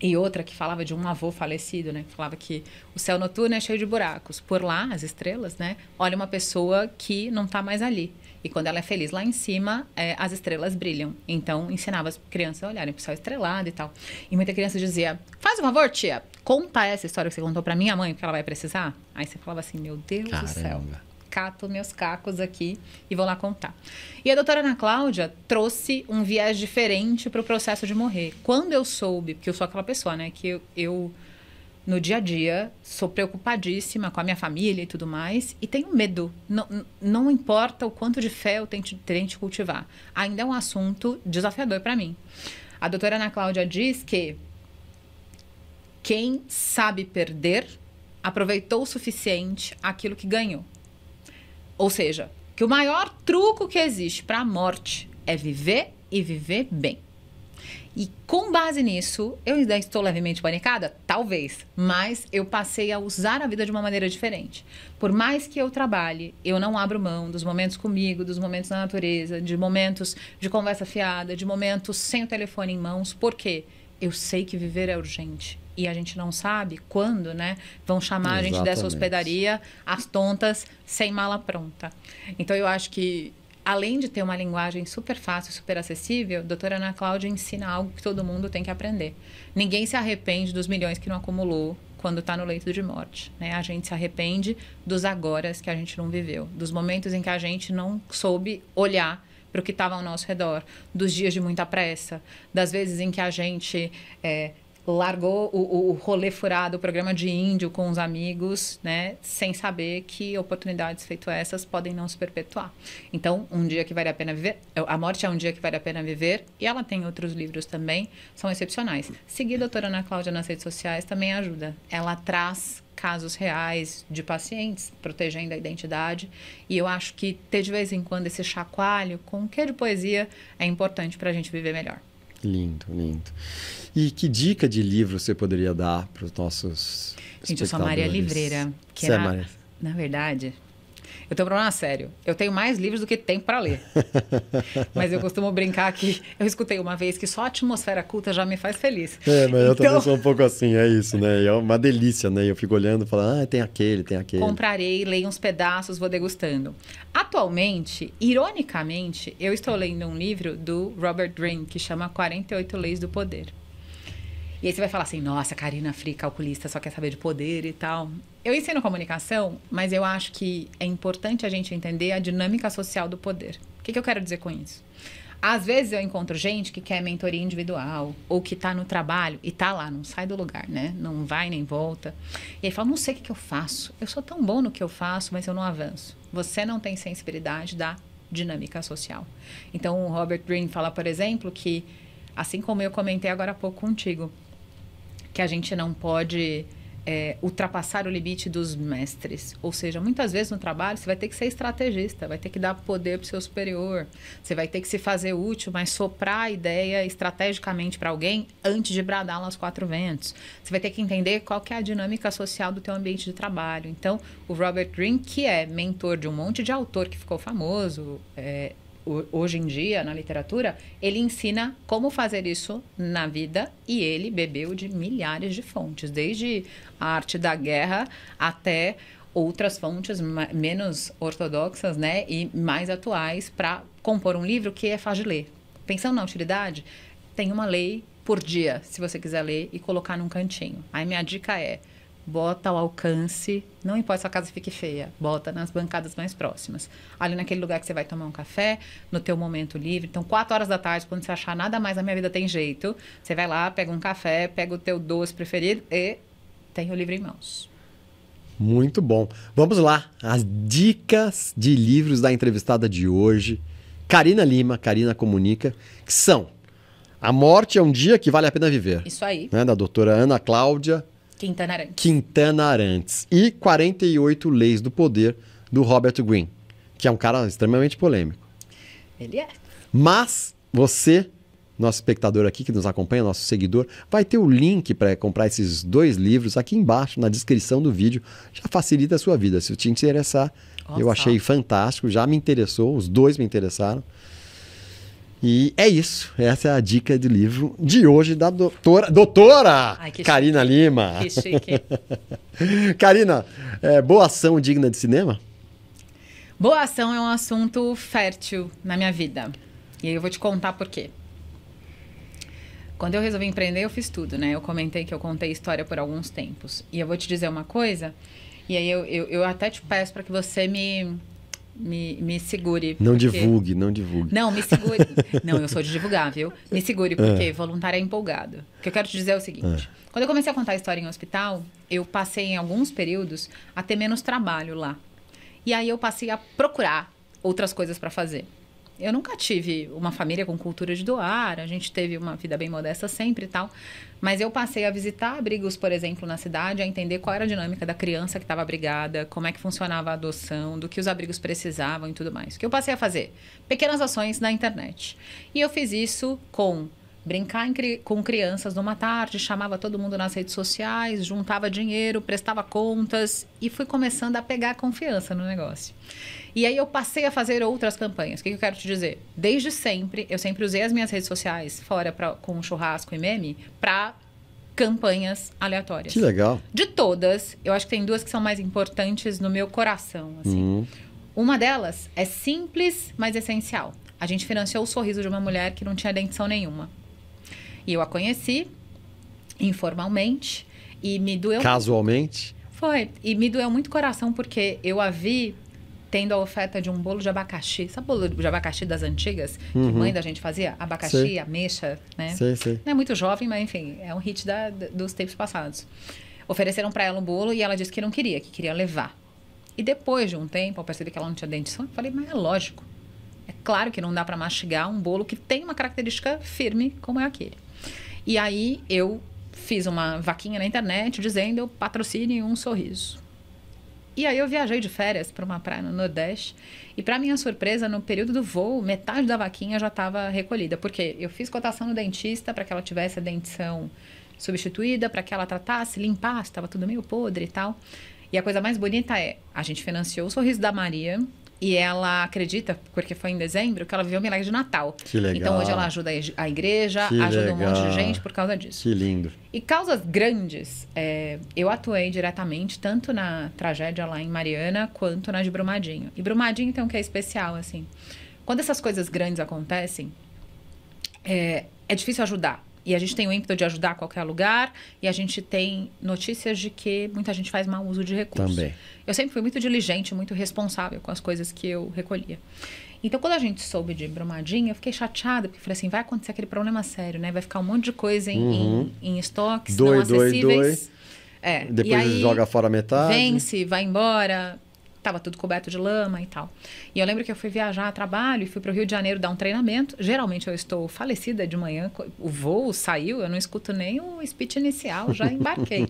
E outra que falava de um avô falecido, né? Falava que o céu noturno é cheio de buracos. Por lá, as estrelas, né? Olha uma pessoa que não está mais ali. E quando ela é feliz lá em cima, as estrelas brilham. Então, ensinava as crianças a olharem para o céu estrelado e tal. E muita criança dizia: faz um favor, tia, conta essa história que você contou para minha mãe, porque ela vai precisar. Aí você falava assim: meu Deus do céu. Cato meus cacos aqui e vou lá contar. E a doutora Ana Cláudia trouxe um viés diferente para o processo de morrer. Quando eu soube, porque eu sou aquela pessoa, né, que eu no dia a dia sou preocupadíssima com a minha família e tudo mais, e tenho medo. Não importa o quanto de fé eu tente cultivar. Ainda é um assunto desafiador para mim. A doutora Ana Cláudia diz que quem sabe perder aproveitou o suficiente aquilo que ganhou. Ou seja, que o maior truco que existe para a morte é viver e viver bem. E com base nisso, eu ainda estou levemente panicada? Talvez. Mas eu passei a usar a vida de uma maneira diferente. Por mais que eu trabalhe, eu não abro mão dos momentos comigo, dos momentos na natureza, de momentos de conversa fiada, de momentos sem o telefone em mãos. Por quê? Eu sei que viver é urgente. E a gente não sabe quando, né, vão chamar a gente dessa hospedaria, as tontas, sem mala pronta. Então, eu acho que, além de ter uma linguagem super fácil, super acessível, a doutora Ana Cláudia ensina algo que todo mundo tem que aprender. Ninguém se arrepende dos milhões que não acumulou quando está no leito de morte, né? A gente se arrepende dos agoras que a gente não viveu, dos momentos em que a gente não soube olhar para o que estava ao nosso redor, dos dias de muita pressa, das vezes em que a gente largou o rolê furado, o programa de índio com os amigos, né? Sem saber que oportunidades feito essas podem não se perpetuar. Então, Um Dia que Vale a Pena Viver, A Morte é um Dia que Vale a Pena Viver, e ela tem outros livros também, são excepcionais. Seguir a doutora Ana Cláudia nas redes sociais também ajuda. Ela traz casos reais de pacientes, protegendo a identidade, e eu acho que ter de vez em quando esse chacoalho com um quê de poesia é importante para a gente viver melhor. Lindo, lindo. E que dica de livro você poderia dar para os nossos Gente, eu sou a Maria Livreira. Que na verdade, eu tenho um problema sério. Eu tenho mais livros do que tempo para ler. Mas eu costumo brincar que eu escutei uma vez que só a atmosfera culta já me faz feliz. Mas eu também sou um pouco assim, é isso, né? É uma delícia, né? Eu fico olhando e falando, tem aquele. Comprarei, leio uns pedaços, vou degustando. Atualmente, ironicamente, eu estou lendo um livro do Robert Greene, que chama 48 Leis do Poder. E aí você vai falar assim, nossa, Karina Fri, calculista, só quer saber de poder e tal. Eu ensino comunicação, mas eu acho que é importante a gente entender a dinâmica social do poder. O que eu quero dizer com isso? Às vezes eu encontro gente que quer mentoria individual, ou que está no trabalho e está lá, não sai do lugar, né? Não vai nem volta. E aí fala, não sei o que eu faço. Eu sou tão bom no que eu faço, mas eu não avanço. Você não tem sensibilidade da dinâmica social. Então, o Robert Greene fala, por exemplo, que, assim como eu comentei agora há pouco contigo, que a gente não pode ultrapassar o limite dos mestres. Ou seja, muitas vezes no trabalho você vai ter que ser estrategista, vai ter que dar poder para o seu superior, você vai ter que se fazer útil, mas soprar a ideia estrategicamente para alguém antes de bradá-la aos quatro ventos. Você vai ter que entender qual que é a dinâmica social do teu ambiente de trabalho. Então, o Robert Greene, que é mentor de um monte de autor que ficou famoso, hoje em dia, na literatura, ele ensina como fazer isso na vida, e ele bebeu de milhares de fontes, desde a arte da guerra até outras fontes menos ortodoxas, né, e mais atuais, para compor um livro que é fácil de ler. Pensando na utilidade, tem uma lei por dia, se você quiser ler e colocar num cantinho. Aí minha dica é: bota ao alcance, não importa se a casa fique feia, bota nas bancadas mais próximas. Ali naquele lugar que você vai tomar um café, no teu momento livre. Então, 4 horas da tarde, quando você achar nada mais na minha vida tem jeito, você vai lá, pega um café, pega o teu doce preferido e tem o livro em mãos. Muito bom. Vamos lá, as dicas de livros da entrevistada de hoje. Karina Lima, Karina Comunica, que são A Morte é um Dia que Vale a Pena Viver. Isso aí. Né, da doutora Ana Cláudia Quintana Arantes. E 48 Leis do Poder, do Robert Greene, que é um cara extremamente polêmico. Ele é. Mas você, nosso espectador aqui que nos acompanha, nosso seguidor, vai ter o link para comprar esses 2 livros aqui embaixo, na descrição do vídeo. Já facilita a sua vida. Se te interessar, eu achei fantástico, já me interessou, os 2 me interessaram. E é isso. Essa é a dica de livro de hoje da doutora Karina Lima. Que chique. Karina, boa ação digna de cinema? Boa ação é um assunto fértil na minha vida. E aí eu vou te contar por quê. Quando eu resolvi empreender, eu fiz tudo, né? Eu comentei que eu contei história por alguns tempos. E eu vou te dizer uma coisa, e aí eu até te peço para que você me segure. Não divulgue. Não, me segure. Não, eu sou de divulgar, viu? Me segure, porque voluntário é empolgado. O que eu quero te dizer é o seguinte. Quando eu comecei a contar a história em hospital, eu passei em alguns períodos a ter menos trabalho lá. E aí eu passei a procurar outras coisas para fazer. Eu nunca tive uma família com cultura de doar, a gente teve uma vida bem modesta sempre e tal, mas eu passei a visitar abrigos, por exemplo, na cidade, a entender qual era a dinâmica da criança que estava abrigada, como é que funcionava a adoção, do que os abrigos precisavam e tudo mais. O que eu passei a fazer? Pequenas ações na internet. E eu fiz isso com brincar com crianças numa tarde, chamava todo mundo nas redes sociais, juntava dinheiro, prestava contas e fui começando a pegar confiança no negócio. E aí eu passei a fazer outras campanhas. O que eu quero te dizer? Desde sempre, eu sempre usei as minhas redes sociais, fora com churrasco e meme, para campanhas aleatórias. Que legal. De todas, eu acho que tem 2 que são mais importantes no meu coração. Assim. Uma delas é simples, mas essencial. A gente financiou o sorriso de uma mulher que não tinha dentição nenhuma. E eu a conheci informalmente e me doeu... Casualmente? Foi. E me doeu muito o coração porque eu a vi tendo a oferta de um bolo de abacaxi. Sabe o bolo de abacaxi das antigas? Que mãe da gente fazia? Abacaxi, ameixa, né? Sei. Não é muito jovem, mas enfim, é um hit dos tempos passados. Ofereceram para ela um bolo e ela disse que não queria, que queria levar. E depois de um tempo, eu percebi que ela não tinha dentição. Eu falei, mas é lógico. É claro que não dá para mastigar um bolo que tem uma característica firme como é aquele. E aí eu fiz uma vaquinha na internet dizendo eu patrocine um sorriso. E aí eu viajei de férias para uma praia no Nordeste e, para minha surpresa, no período do voo, metade da vaquinha já estava recolhida. Porque eu fiz cotação no dentista para que ela tivesse a dentição substituída, para que ela tratasse, limpasse, estava tudo meio podre e tal. E a coisa mais bonita é, a gente financiou o sorriso da Maria e ela acredita, porque foi em dezembro, que ela viveu o milagre de Natal. Que legal. Então hoje ela ajuda a igreja, ajuda um monte de gente por causa disso. Que lindo. E causas grandes, eu atuei diretamente, tanto na tragédia lá em Mariana, quanto na de Brumadinho. E Brumadinho, então, que é especial, assim. Quando essas coisas grandes acontecem, é difícil ajudar. E a gente tem o ímpeto de ajudar a qualquer lugar, e a gente tem notícias de que muita gente faz mau uso de recursos. Também. Eu sempre fui muito diligente, muito responsável com as coisas que eu recolhia. Então, quando a gente soube de Brumadinho, eu fiquei chateada, porque falei assim, vai acontecer aquele problema sério, né? Vai ficar um monte de coisa em estoques não acessíveis. Depois e aí, joga fora a metade. Vence, vai embora. Tava tudo coberto de lama e tal. E eu lembro que eu fui viajar a trabalho e fui para o Rio de Janeiro dar um treinamento. Geralmente eu estou falecida de manhã, o voo saiu, eu não escuto nem o speech inicial, já embarquei.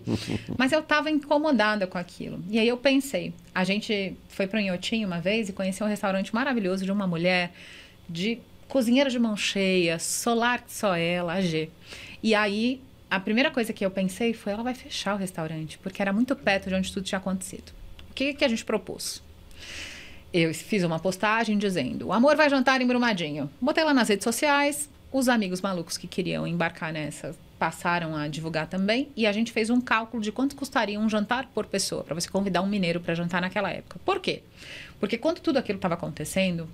Mas eu estava incomodada com aquilo. E aí eu pensei, a gente foi para o Inhotim uma vez e conheceu um restaurante maravilhoso de uma mulher, de cozinheira de mão cheia, solar que só ela, AG. E aí a primeira coisa que eu pensei foi, ela vai fechar o restaurante, porque era muito perto de onde tudo tinha acontecido. O que a gente propôs? Eu fiz uma postagem dizendo, o amor vai jantar em Brumadinho. Botei lá nas redes sociais, os amigos malucos que queriam embarcar nessa passaram a divulgar também, e a gente fez um cálculo de quanto custaria um jantar por pessoa, para você convidar um mineiro para jantar naquela época. Por quê? Porque quando tudo aquilo estava acontecendo,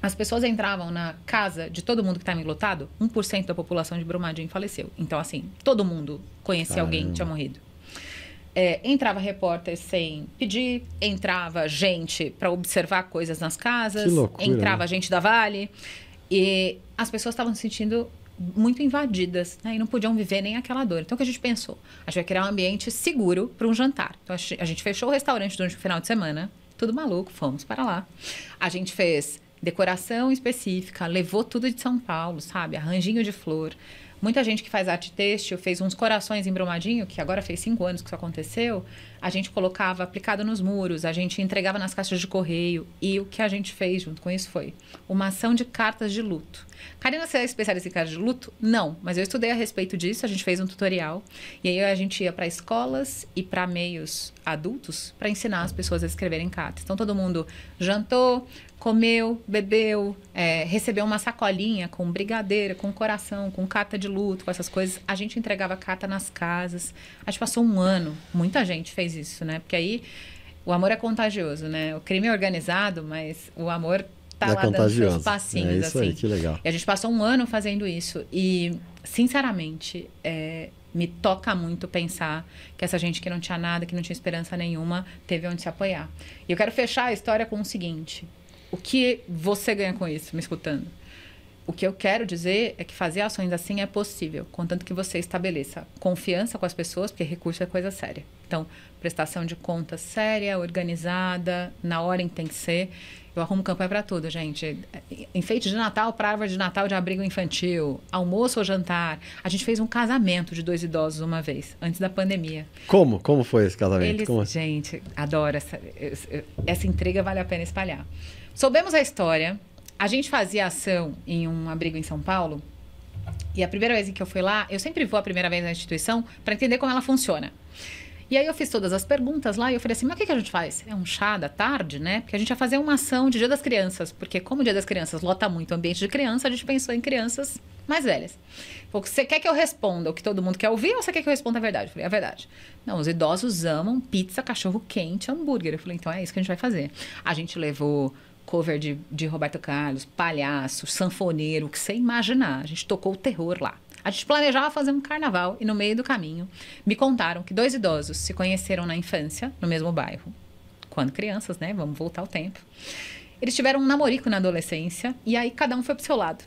as pessoas entravam na casa de todo mundo que estava enlotado, 1% da população de Brumadinho faleceu. Então, assim, todo mundo conhecia alguém que tinha morrido. Entrava repórter sem pedir, entrava gente para observar coisas nas casas, que loucura, entrava né? gente da Vale, e as pessoas estavam se sentindo muito invadidas, né? E não podiam viver nem aquela dor. Então, o que a gente pensou? A gente vai criar um ambiente seguro para um jantar. Então, a gente fechou o restaurante durante o final de semana, tudo maluco, fomos para lá. A gente fez decoração específica, levou tudo de São Paulo, sabe? Arranjinho de flor. Muita gente que faz arte têxtil fez uns corações em Brumadinho, que agora fez 5 anos que isso aconteceu. A gente colocava aplicado nos muros, a gente entregava nas caixas de correio. E o que a gente fez junto com isso foi uma ação de cartas de luto. Karina, você é especialista em cartas de luto? Não, mas eu estudei a respeito disso, a gente fez um tutorial. E aí a gente ia para escolas e para meios adultos para ensinar as pessoas a escreverem cartas. Então todo mundo jantou, comeu, bebeu, recebeu uma sacolinha com brigadeiro, com coração, com carta de luto, com essas coisas. A gente entregava carta nas casas. A gente passou 1 ano. Muita gente fez isso, né? Porque aí o amor é contagioso, né? O crime é organizado, mas o amor tá lá dando seus passinhos, isso assim. Aí, que legal. E a gente passou 1 ano fazendo isso. E, sinceramente, me toca muito pensar que essa gente que não tinha nada, que não tinha esperança nenhuma, teve onde se apoiar. E eu quero fechar a história com o seguinte... O que você ganha com isso, me escutando? O que eu quero dizer é que fazer ações assim é possível, contanto que você estabeleça confiança com as pessoas, porque recurso é coisa séria. Então, prestação de contas séria, organizada, na hora em que tem que ser. Eu arrumo campanha para tudo, gente. Enfeite de Natal para árvore de Natal de abrigo infantil, almoço ou jantar. A gente fez um casamento de 2 idosos uma vez, antes da pandemia. Como? Como foi esse casamento? Gente, adoro essa intriga, vale a pena espalhar. Soubemos a história, a gente fazia ação em um abrigo em São Paulo, e a primeira vez em que eu fui lá, eu sempre vou a primeira vez na instituição para entender como ela funciona. E aí eu fiz todas as perguntas lá e eu falei assim, mas o que a gente faz? É um chá da tarde, né? Porque a gente ia fazer uma ação de Dia das Crianças, porque como o Dia das Crianças lota muito o ambiente de criança, a gente pensou em crianças mais velhas. Falei, você quer que eu responda o que todo mundo quer ouvir ou você quer que eu responda a verdade? Eu falei, a verdade. Não, os idosos amam pizza, cachorro quente, hambúrguer. Eu falei, então é isso que a gente vai fazer. A gente levou cover de Roberto Carlos, palhaço, sanfoneiro, o que você imaginar. A gente tocou o terror lá. A gente planejava fazer um carnaval e no meio do caminho me contaram que 2 idosos se conheceram na infância, no mesmo bairro. quando crianças, né? Vamos voltar ao tempo. Eles tiveram um namorico na adolescência e aí cada um foi pro seu lado.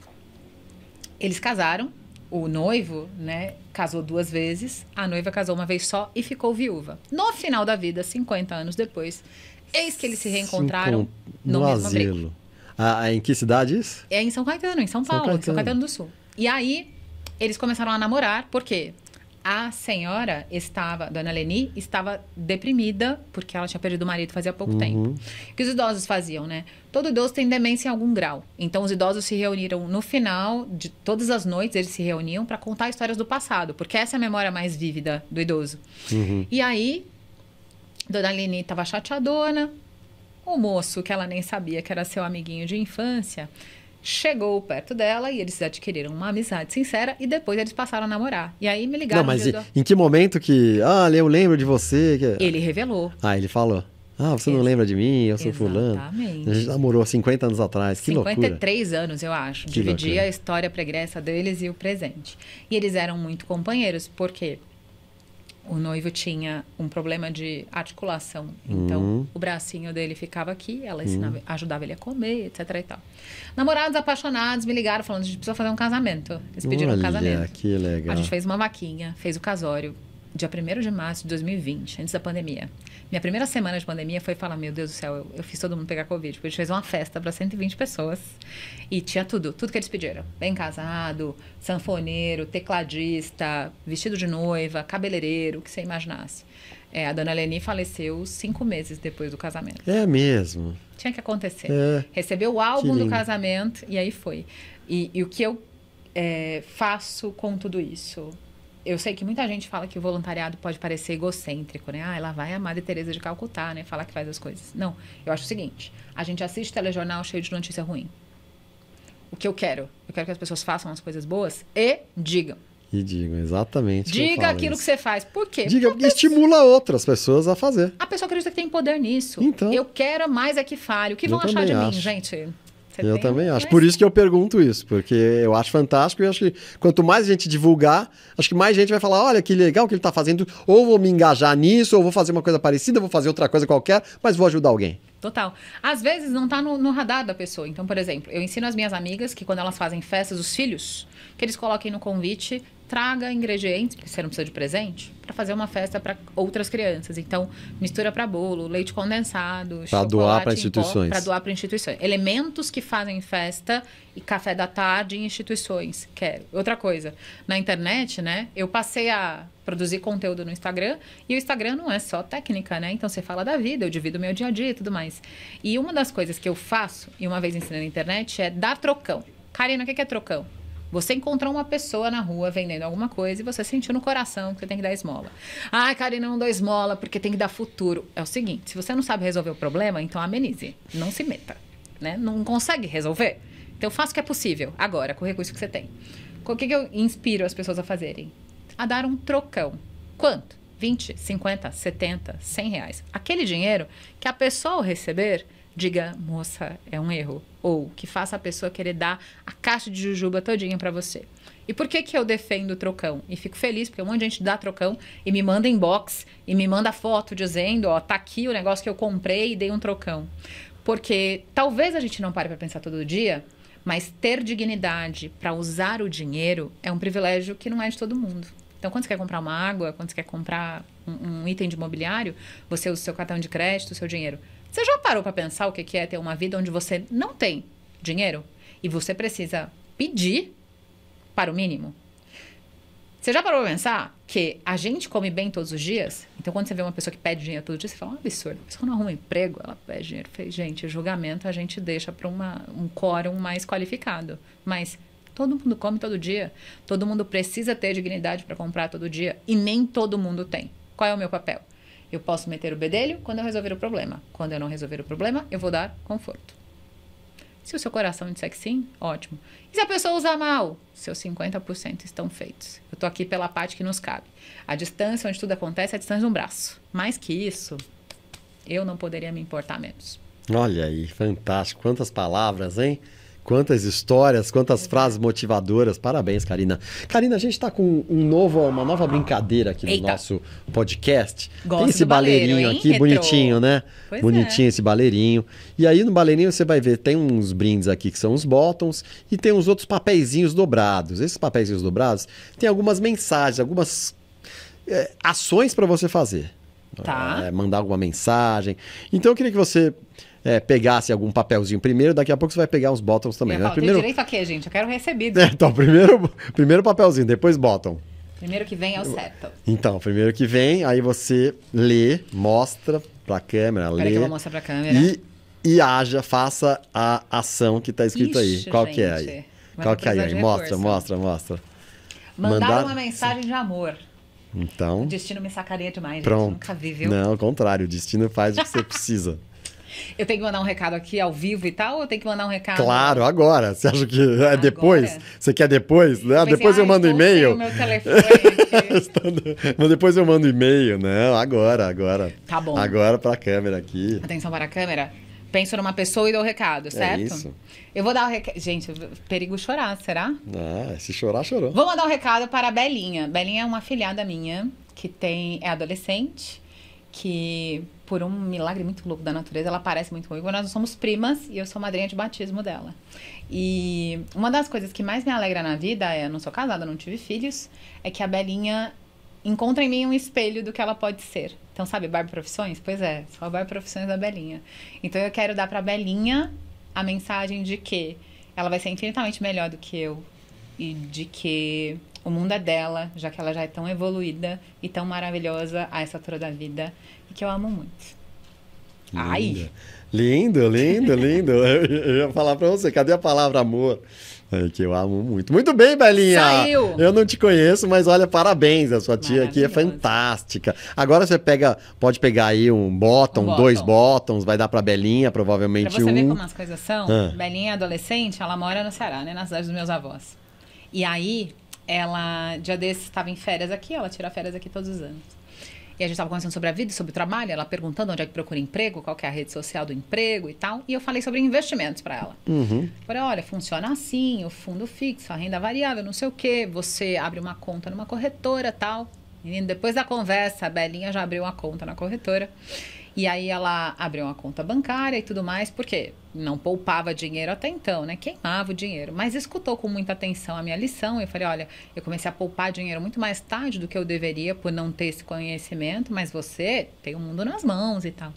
Eles casaram, o noivo, né, casou 2 vezes, a noiva casou uma vez só e ficou viúva. No final da vida, 50 anos depois, eis que eles se reencontraram no mesmo abrigo. asilo. Em que cidade isso? É em São Caetano, em São Paulo, São Caetano do Sul. E aí, eles começaram a namorar, porque a senhora estava, Dona Leni, estava deprimida, porque ela tinha perdido o marido fazia pouco tempo. O que os idosos faziam, né? Todo idoso tem demência em algum grau. Então, os idosos se reuniram no final de todas as noites, eles se reuniam para contar histórias do passado, porque essa é a memória mais vívida do idoso. E aí, Dona Leni estava chateadona, o moço, que ela nem sabia que era seu amiguinho de infância, chegou perto dela e eles adquiriram uma amizade sincera e depois eles passaram a namorar. E aí me ligaram... Não, mas em que momento que... eu lembro de você... Ele revelou. Ele falou. Você não lembra de mim? Eu sou fulano. Exatamente. A gente namorou 50 anos atrás. Que 53 loucura. anos, eu acho. Que Dividia loucura. a história pregressa deles e o presente. E eles eram muito companheiros, porque o noivo tinha um problema de articulação. Então, o bracinho dele ficava aqui, ela ensinava, ajudava ele a comer, etc e tal. Namorados apaixonados me ligaram falando, a gente precisa fazer um casamento. Eles pediram um casamento. Que legal. A gente fez uma vaquinha, fez o casório, dia 1º de março de 2020, antes da pandemia. Minha primeira semana de pandemia foi falar, meu Deus do céu, eu fiz todo mundo pegar Covid. Porque a gente fez uma festa para 120 pessoas e tinha tudo que eles pediram. Bem casado, sanfoneiro, tecladista, vestido de noiva, cabeleireiro, o que você imaginasse. A Dona Leni faleceu 5 meses depois do casamento. É mesmo. Tinha que acontecer. Recebeu o álbum do casamento e aí foi. E o que eu faço com tudo isso? Eu sei que muita gente fala que o voluntariado pode parecer egocêntrico, né? Lá vai a Madre Teresa de Calcutá, né? Falar que faz as coisas. Não, eu acho o seguinte, a gente assiste telejornal cheio de notícia ruim. O que eu quero que as pessoas façam as coisas boas e digam. E digam, exatamente. Diga aquilo que você faz. Por quê? Diga, porque estimula outras pessoas a fazer. A pessoa acredita que tem poder nisso. Então. Eu quero mais é que fale. O que vão achar de mim, gente? Eu também acho. Por isso que eu pergunto isso, porque eu acho fantástico e acho que quanto mais a gente divulgar, acho que mais gente vai falar, olha que legal que ele está fazendo, ou vou me engajar nisso, ou vou fazer uma coisa parecida, vou fazer outra coisa qualquer, mas vou ajudar alguém. Total. Às vezes não está no radar da pessoa. Então, por exemplo, eu ensino as minhas amigas que quando elas fazem festas, os filhos, que eles coloquem no convite, traga ingredientes, porque você não precisa de presente, para fazer uma festa para outras crianças. Então, mistura para bolo, leite condensado, para doar para instituições. Para doar para instituições. Elementos que fazem festa e café da tarde em instituições. Outra coisa, na internet, né? Eu passei a produzir conteúdo no Instagram e o Instagram não é só técnica, né? Então, você fala da vida, eu divido o meu dia a dia e tudo mais. E uma das coisas que eu faço, e uma vez ensinei na internet, é dar trocão. Karina, o que é trocão? Você encontrou uma pessoa na rua vendendo alguma coisa e você sentiu no coração que você tem que dar esmola. Karina, não dou esmola porque tem que dar futuro. É o seguinte, se você não sabe resolver o problema, então amenize. Não se meta. Né? Não consegue resolver? Então faça o que é possível agora, com o recurso que você tem. O que eu inspiro as pessoas a fazerem? A dar um trocão. Quanto? 20, 50, 70, 100 reais. Aquele dinheiro que a pessoa ao receber diga, moça, é um erro. Ou que faça a pessoa querer dar a caixa de jujuba todinha para você. E por que eu defendo o trocão? E fico feliz, porque um monte de gente dá trocão e me manda inbox e me manda foto dizendo, tá aqui o negócio que eu comprei e dei um trocão. Porque talvez a gente não pare para pensar todo dia, mas ter dignidade para usar o dinheiro é um privilégio que não é de todo mundo. Então, quando você quer comprar uma água, quando você quer comprar um item de imobiliário, você usa o seu cartão de crédito, o seu dinheiro. Você já parou para pensar o que é ter uma vida onde você não tem dinheiro e você precisa pedir para o mínimo? Você já parou para pensar que a gente come bem todos os dias? Então, quando você vê uma pessoa que pede dinheiro todo dia, você fala, um absurdo. A pessoa não arruma emprego, ela pede dinheiro. Gente, o julgamento a gente deixa para um quórum mais qualificado. Mas todo mundo come todo dia. Todo mundo precisa ter dignidade para comprar todo dia. E nem todo mundo tem. Qual é o meu papel? Eu posso meter o bedelho quando eu resolver o problema. Quando eu não resolver o problema, eu vou dar conforto. Se o seu coração disser que sim, ótimo. E se a pessoa usar mal? Seus 50% estão feitos. Eu estou aqui pela parte que nos cabe. A distância onde tudo acontece é a distância de um braço. Mais que isso, eu não poderia me importar menos. Olha aí, fantástico. Quantas palavras, hein? Quantas histórias, quantas frases motivadoras. Parabéns, Karina. Karina, a gente está com uma nova brincadeira aqui no nosso podcast. Gosto Tem esse do baleiro, baleirinho hein? aqui, Retrô. bonitinho, né? Pois Bonitinho esse baleirinho. E aí no baleirinho você vai ver, tem uns brindes aqui que são os bottoms e tem uns outros papeizinhos dobrados. Esses papeizinhos dobrados tem algumas mensagens, algumas ações para você fazer. Tá. Mandar alguma mensagem. Então eu queria que você pegasse algum papelzinho primeiro, daqui a pouco você vai pegar os bottoms também. Né? Tem direito a quê, gente? Eu quero recebido. Então, primeiro papelzinho, depois bottom. Primeiro que vem é o certo. Então, primeiro que vem, aí você lê, mostra pra câmera, Espera lê. que eu vou mostrar pra câmera. E faça a ação que tá escrito aí. Ixi, Qual que é gente. aí? Vai Qual que é precisar aí? de Mostra. Mandar uma mensagem de amor. O Então, destino me sacaneia demais, gente. pronto. Nunca vi, viu? Não, ao contrário, o destino faz o que você precisa. Eu tenho que mandar um recado aqui ao vivo e tal, ou eu tenho que mandar um recado... Claro, agora. Você acha que é depois? Agora? Você quer depois? Né? Depois eu mando estou sem e-mail. o meu telefone aqui. Mas depois eu mando e-mail, né? Agora. Tá bom. Agora pra câmera aqui. Atenção para a câmera. Penso numa pessoa e dou o recado, certo? isso. Eu vou dar o recado... Gente, perigo chorar, será? Se chorar, chorou. Vou mandar um recado para a Belinha. Belinha é uma afilhada minha, que é adolescente, que por um milagre muito louco da natureza, ela parece muito comigo. Nós somos primas e eu sou madrinha de batismo dela. E uma das coisas que mais me alegra na vida, eu não sou casada, não tive filhos, é que a Belinha encontra em mim um espelho do que ela pode ser. Então, sabe, Barbie Profissões? Pois é, só Barbie Profissões da Belinha. Então, eu quero dar pra Belinha a mensagem de que ela vai ser infinitamente melhor do que eu e de que o mundo é dela, já que ela já é tão evoluída e tão maravilhosa a essa altura da vida e que eu amo muito. Ai! Lindo. Eu ia falar pra você, cadê a palavra amor? Que eu amo muito. Muito bem, Belinha! Saiu! Eu não te conheço, mas olha, parabéns. A sua tia aqui é fantástica. Agora você pode pegar aí um bottom, 2 bottoms, vai dar pra Belinha, provavelmente Pra você ver um. como as coisas são, Belinha é adolescente, ela mora no Ceará, né? Na cidade dos meus avós. E aí, ela, dia desses, estava em férias aqui, ela tira férias aqui todos os anos. E a gente estava conversando sobre a vida, sobre o trabalho, ela perguntando onde é que procura emprego, qual que é a rede social do emprego e tal. E eu falei sobre investimentos para ela. Falei, olha, funciona assim, o fundo fixo, a renda variável, não sei o quê. Você abre uma conta numa corretora e tal. Menino, depois da conversa, a Belinha já abriu uma conta na corretora. E aí ela abriu uma conta bancária e tudo mais, porque não poupava dinheiro até então, né? Queimava o dinheiro. Mas escutou com muita atenção a minha lição. Eu falei, olha, eu comecei a poupar dinheiro muito mais tarde do que eu deveria por não ter esse conhecimento, mas você tem o mundo nas mãos e tal.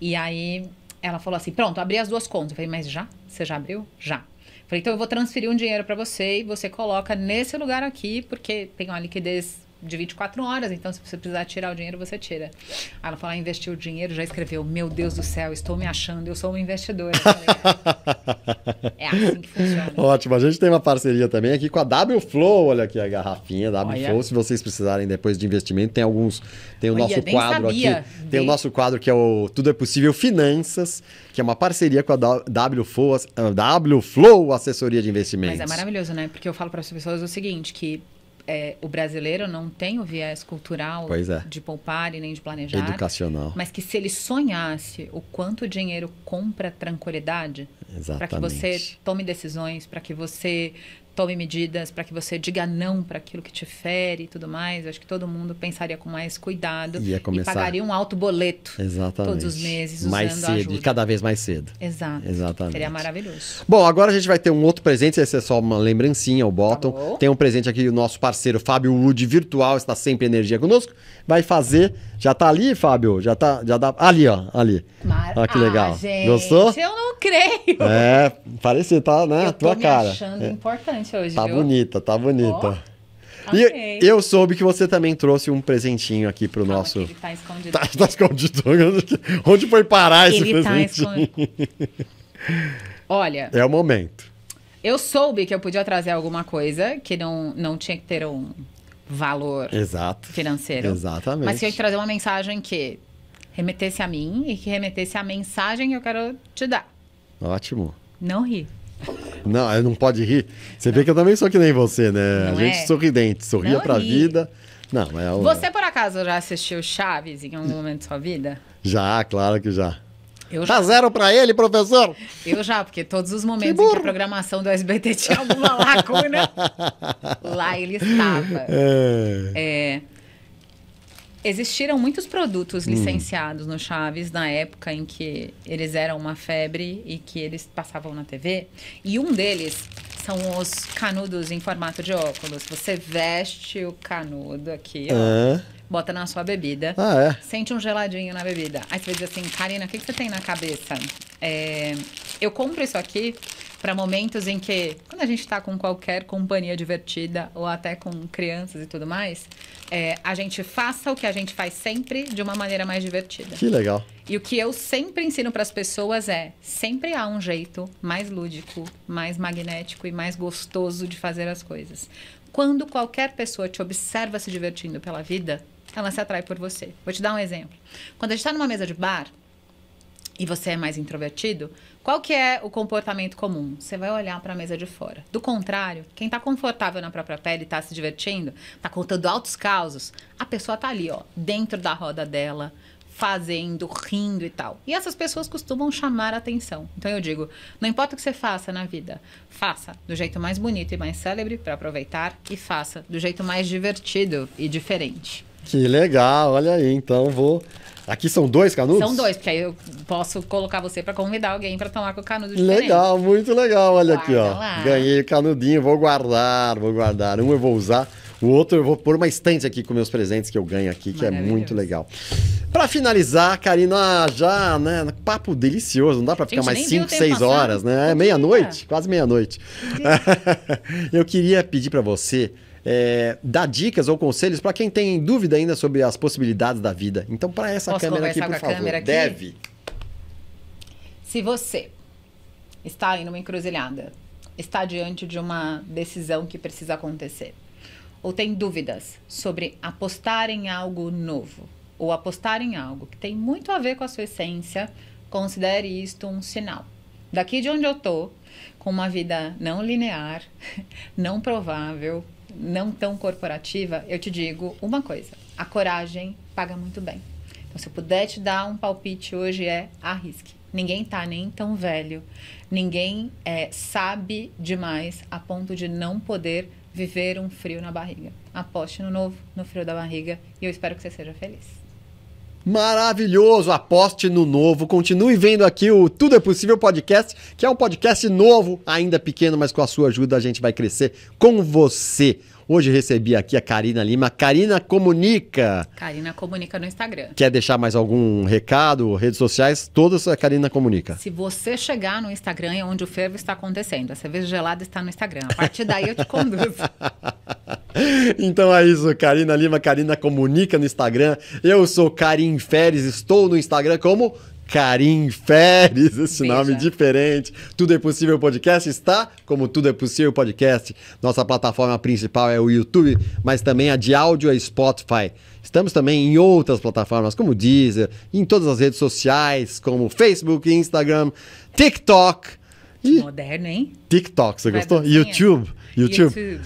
E aí ela falou assim, pronto, abri as 2 contas. Eu falei, mas já? Você já abriu? Já. Falei, então eu vou transferir um dinheiro para você e você coloca nesse lugar aqui, porque tem uma liquidez de 24 horas, então se você precisar tirar o dinheiro, você tira. Aí ela falou, investiu o dinheiro, já escreveu, meu Deus do céu, estou me achando, eu sou uma investidora. É assim que funciona. Ótimo, a gente tem uma parceria também aqui com a W Flow, olha aqui a garrafinha W Olha. Flow, se vocês precisarem depois de investimento, tem o Olha, nosso nem quadro sabia. aqui, tem o nosso quadro que é o Tudo é Possível Finanças, que é uma parceria com a W Flow Assessoria de Investimentos. Mas é maravilhoso, né? Porque eu falo para as pessoas o seguinte, que o brasileiro não tem o viés cultural de poupar e nem de planejar. Educacional. Mas que se ele sonhasse o quanto o dinheiro compra tranquilidade, para que você tome decisões, para que você tome medidas, para que você diga não para aquilo que te fere e tudo mais, eu acho que todo mundo pensaria com mais cuidado e pagaria um alto boleto todos os meses usando mais cedo, a ajuda. E cada vez mais cedo. Exato. Exatamente. Seria maravilhoso. Bom, agora a gente vai ter um outro presente, esse é só uma lembrancinha, o bottom. Tá, tem um presente aqui, o nosso parceiro Fábio Wood Virtual, está sempre em energia conosco. Vai fazer, já tá ali, Fábio? Já dá, ali, ó, ali. Olha que legal. Gente, gostou? Eu não creio. Parece, tá, né? Eu tô tua cara. me achando importante hoje, Tá viu? bonita, tá bonita. Okay. E eu soube que você também trouxe um presentinho aqui pro nosso... Ele tá escondido. Tá escondido. Onde foi parar esse Ele presente? Tá escondido. Olha... É o momento. Eu soube que eu podia trazer alguma coisa que não tinha que ter um valor financeiro. Exatamente. Mas que eu ia trazer uma mensagem que remetesse a mim e que remetesse a mensagem que eu quero te dar. Ótimo. Não ri. Não, não pode rir. Você vê que eu também sou que nem você, né? Não a gente sorridente, sorria não pra ri. vida. Não, Você, por acaso, já assistiu Chaves em algum momento da sua vida? Já, claro que já. Tá 0 pra ele, professor? Eu já, porque todos os momentos em que a programação do SBT tinha alguma lacuna, lá ele estava. Existiram muitos produtos licenciados no Chaves na época em que eles eram uma febre e que eles passavam na TV. E um deles são os canudos em formato de óculos. Você veste o canudo aqui, ó, bota na sua bebida, sente um geladinho na bebida. Aí você vai dizer assim, Karina, o que você tem na cabeça? Eu compro isso aqui para momentos em que, quando a gente está com qualquer companhia divertida ou até com crianças e tudo mais, a gente faça o que a gente faz sempre de uma maneira mais divertida. Que legal. E o que eu sempre ensino para as pessoas sempre há um jeito mais lúdico, mais magnético e mais gostoso de fazer as coisas. Quando qualquer pessoa te observa se divertindo pela vida, ela se atrai por você. Vou te dar um exemplo. Quando a gente está numa mesa de bar e você é mais introvertido, qual que é o comportamento comum? Você vai olhar para a mesa de fora. Do contrário, quem está confortável na própria pele e está se divertindo, está contando altos causos, a pessoa está ali, ó, dentro da roda dela, fazendo, rindo e tal. E essas pessoas costumam chamar a atenção. Então eu digo, não importa o que você faça na vida, faça do jeito mais bonito e mais célebre para aproveitar e faça do jeito mais divertido e diferente. Que legal, olha aí, então vou... Aqui são 2 canudos? São 2, porque aí eu posso colocar você para convidar alguém para tomar com o canudo diferente. Legal, muito legal, olha Guarda aqui, ó. lá. Ganhei o canudinho, vou guardar. Um eu vou usar, o outro eu vou pôr uma estante aqui com meus presentes que eu ganho aqui, que é muito legal. Para finalizar, Karina, já, né, papo delicioso, não dá para ficar mais 5, 6 horas, né? É meia-noite, quase meia-noite. Eu queria pedir para você dar dicas ou conselhos para quem tem dúvida ainda sobre as possibilidades da vida. Então, para essa Posso câmera aqui, por conversar com a favor. câmera aqui? Deve. Se você está aí numa encruzilhada, está diante de uma decisão que precisa acontecer, ou tem dúvidas sobre apostar em algo novo, ou apostar em algo que tem muito a ver com a sua essência, considere isto um sinal. Daqui de onde eu tô, com uma vida não linear, não provável, não tão corporativa, eu te digo uma coisa: a coragem paga muito bem. Então, se eu puder te dar um palpite hoje, arrisque. Ninguém tá nem tão velho, ninguém sabe demais a ponto de não poder viver um frio na barriga. Aposte no novo, no frio da barriga, e eu espero que você seja feliz. Maravilhoso, aposte no novo, continue vendo aqui o Tudo é Possível Podcast, que é um podcast novo, ainda pequeno, mas com a sua ajuda a gente vai crescer com você. Hoje recebi aqui a Karina Lima, Karina Comunica. Karina Comunica no Instagram. Quer deixar mais algum recado, redes sociais? Todas a Karina Comunica. Se você chegar no Instagram, é onde o fervo está acontecendo. A cerveja gelada está no Instagram. A partir daí eu te conduzo. Então é isso, Karina Lima, Karina Comunica no Instagram. Eu sou Karim Feres, estou no Instagram como Karim Feres, esse nome diferente. Tudo é Possível Podcast está como Tudo é Possível Podcast. Nossa plataforma principal é o YouTube, mas também a de áudio é Spotify. Estamos também em outras plataformas como Deezer, em todas as redes sociais como Facebook, Instagram, TikTok. Que moderno, hein? TikTok, você gostou? Dancinha? YouTube.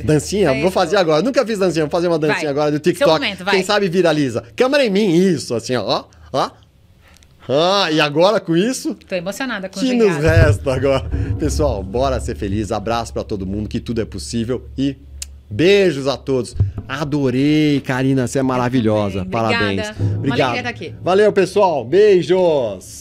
Dancinha? Facebook. Vou fazer agora. Nunca fiz dancinha. Vou fazer uma dancinha agora do TikTok. Seu momento, vai. Quem sabe viraliza. Câmera em mim, isso. Assim, ó. E agora com isso... Tô emocionada com o que nos resta agora? Pessoal, bora ser feliz. Abraço pra todo mundo, que tudo é possível. E beijos a todos. Adorei, Karina. Você é maravilhosa. Parabéns. Obrigada. Uma alegria estar aqui. Valeu, pessoal. Beijos.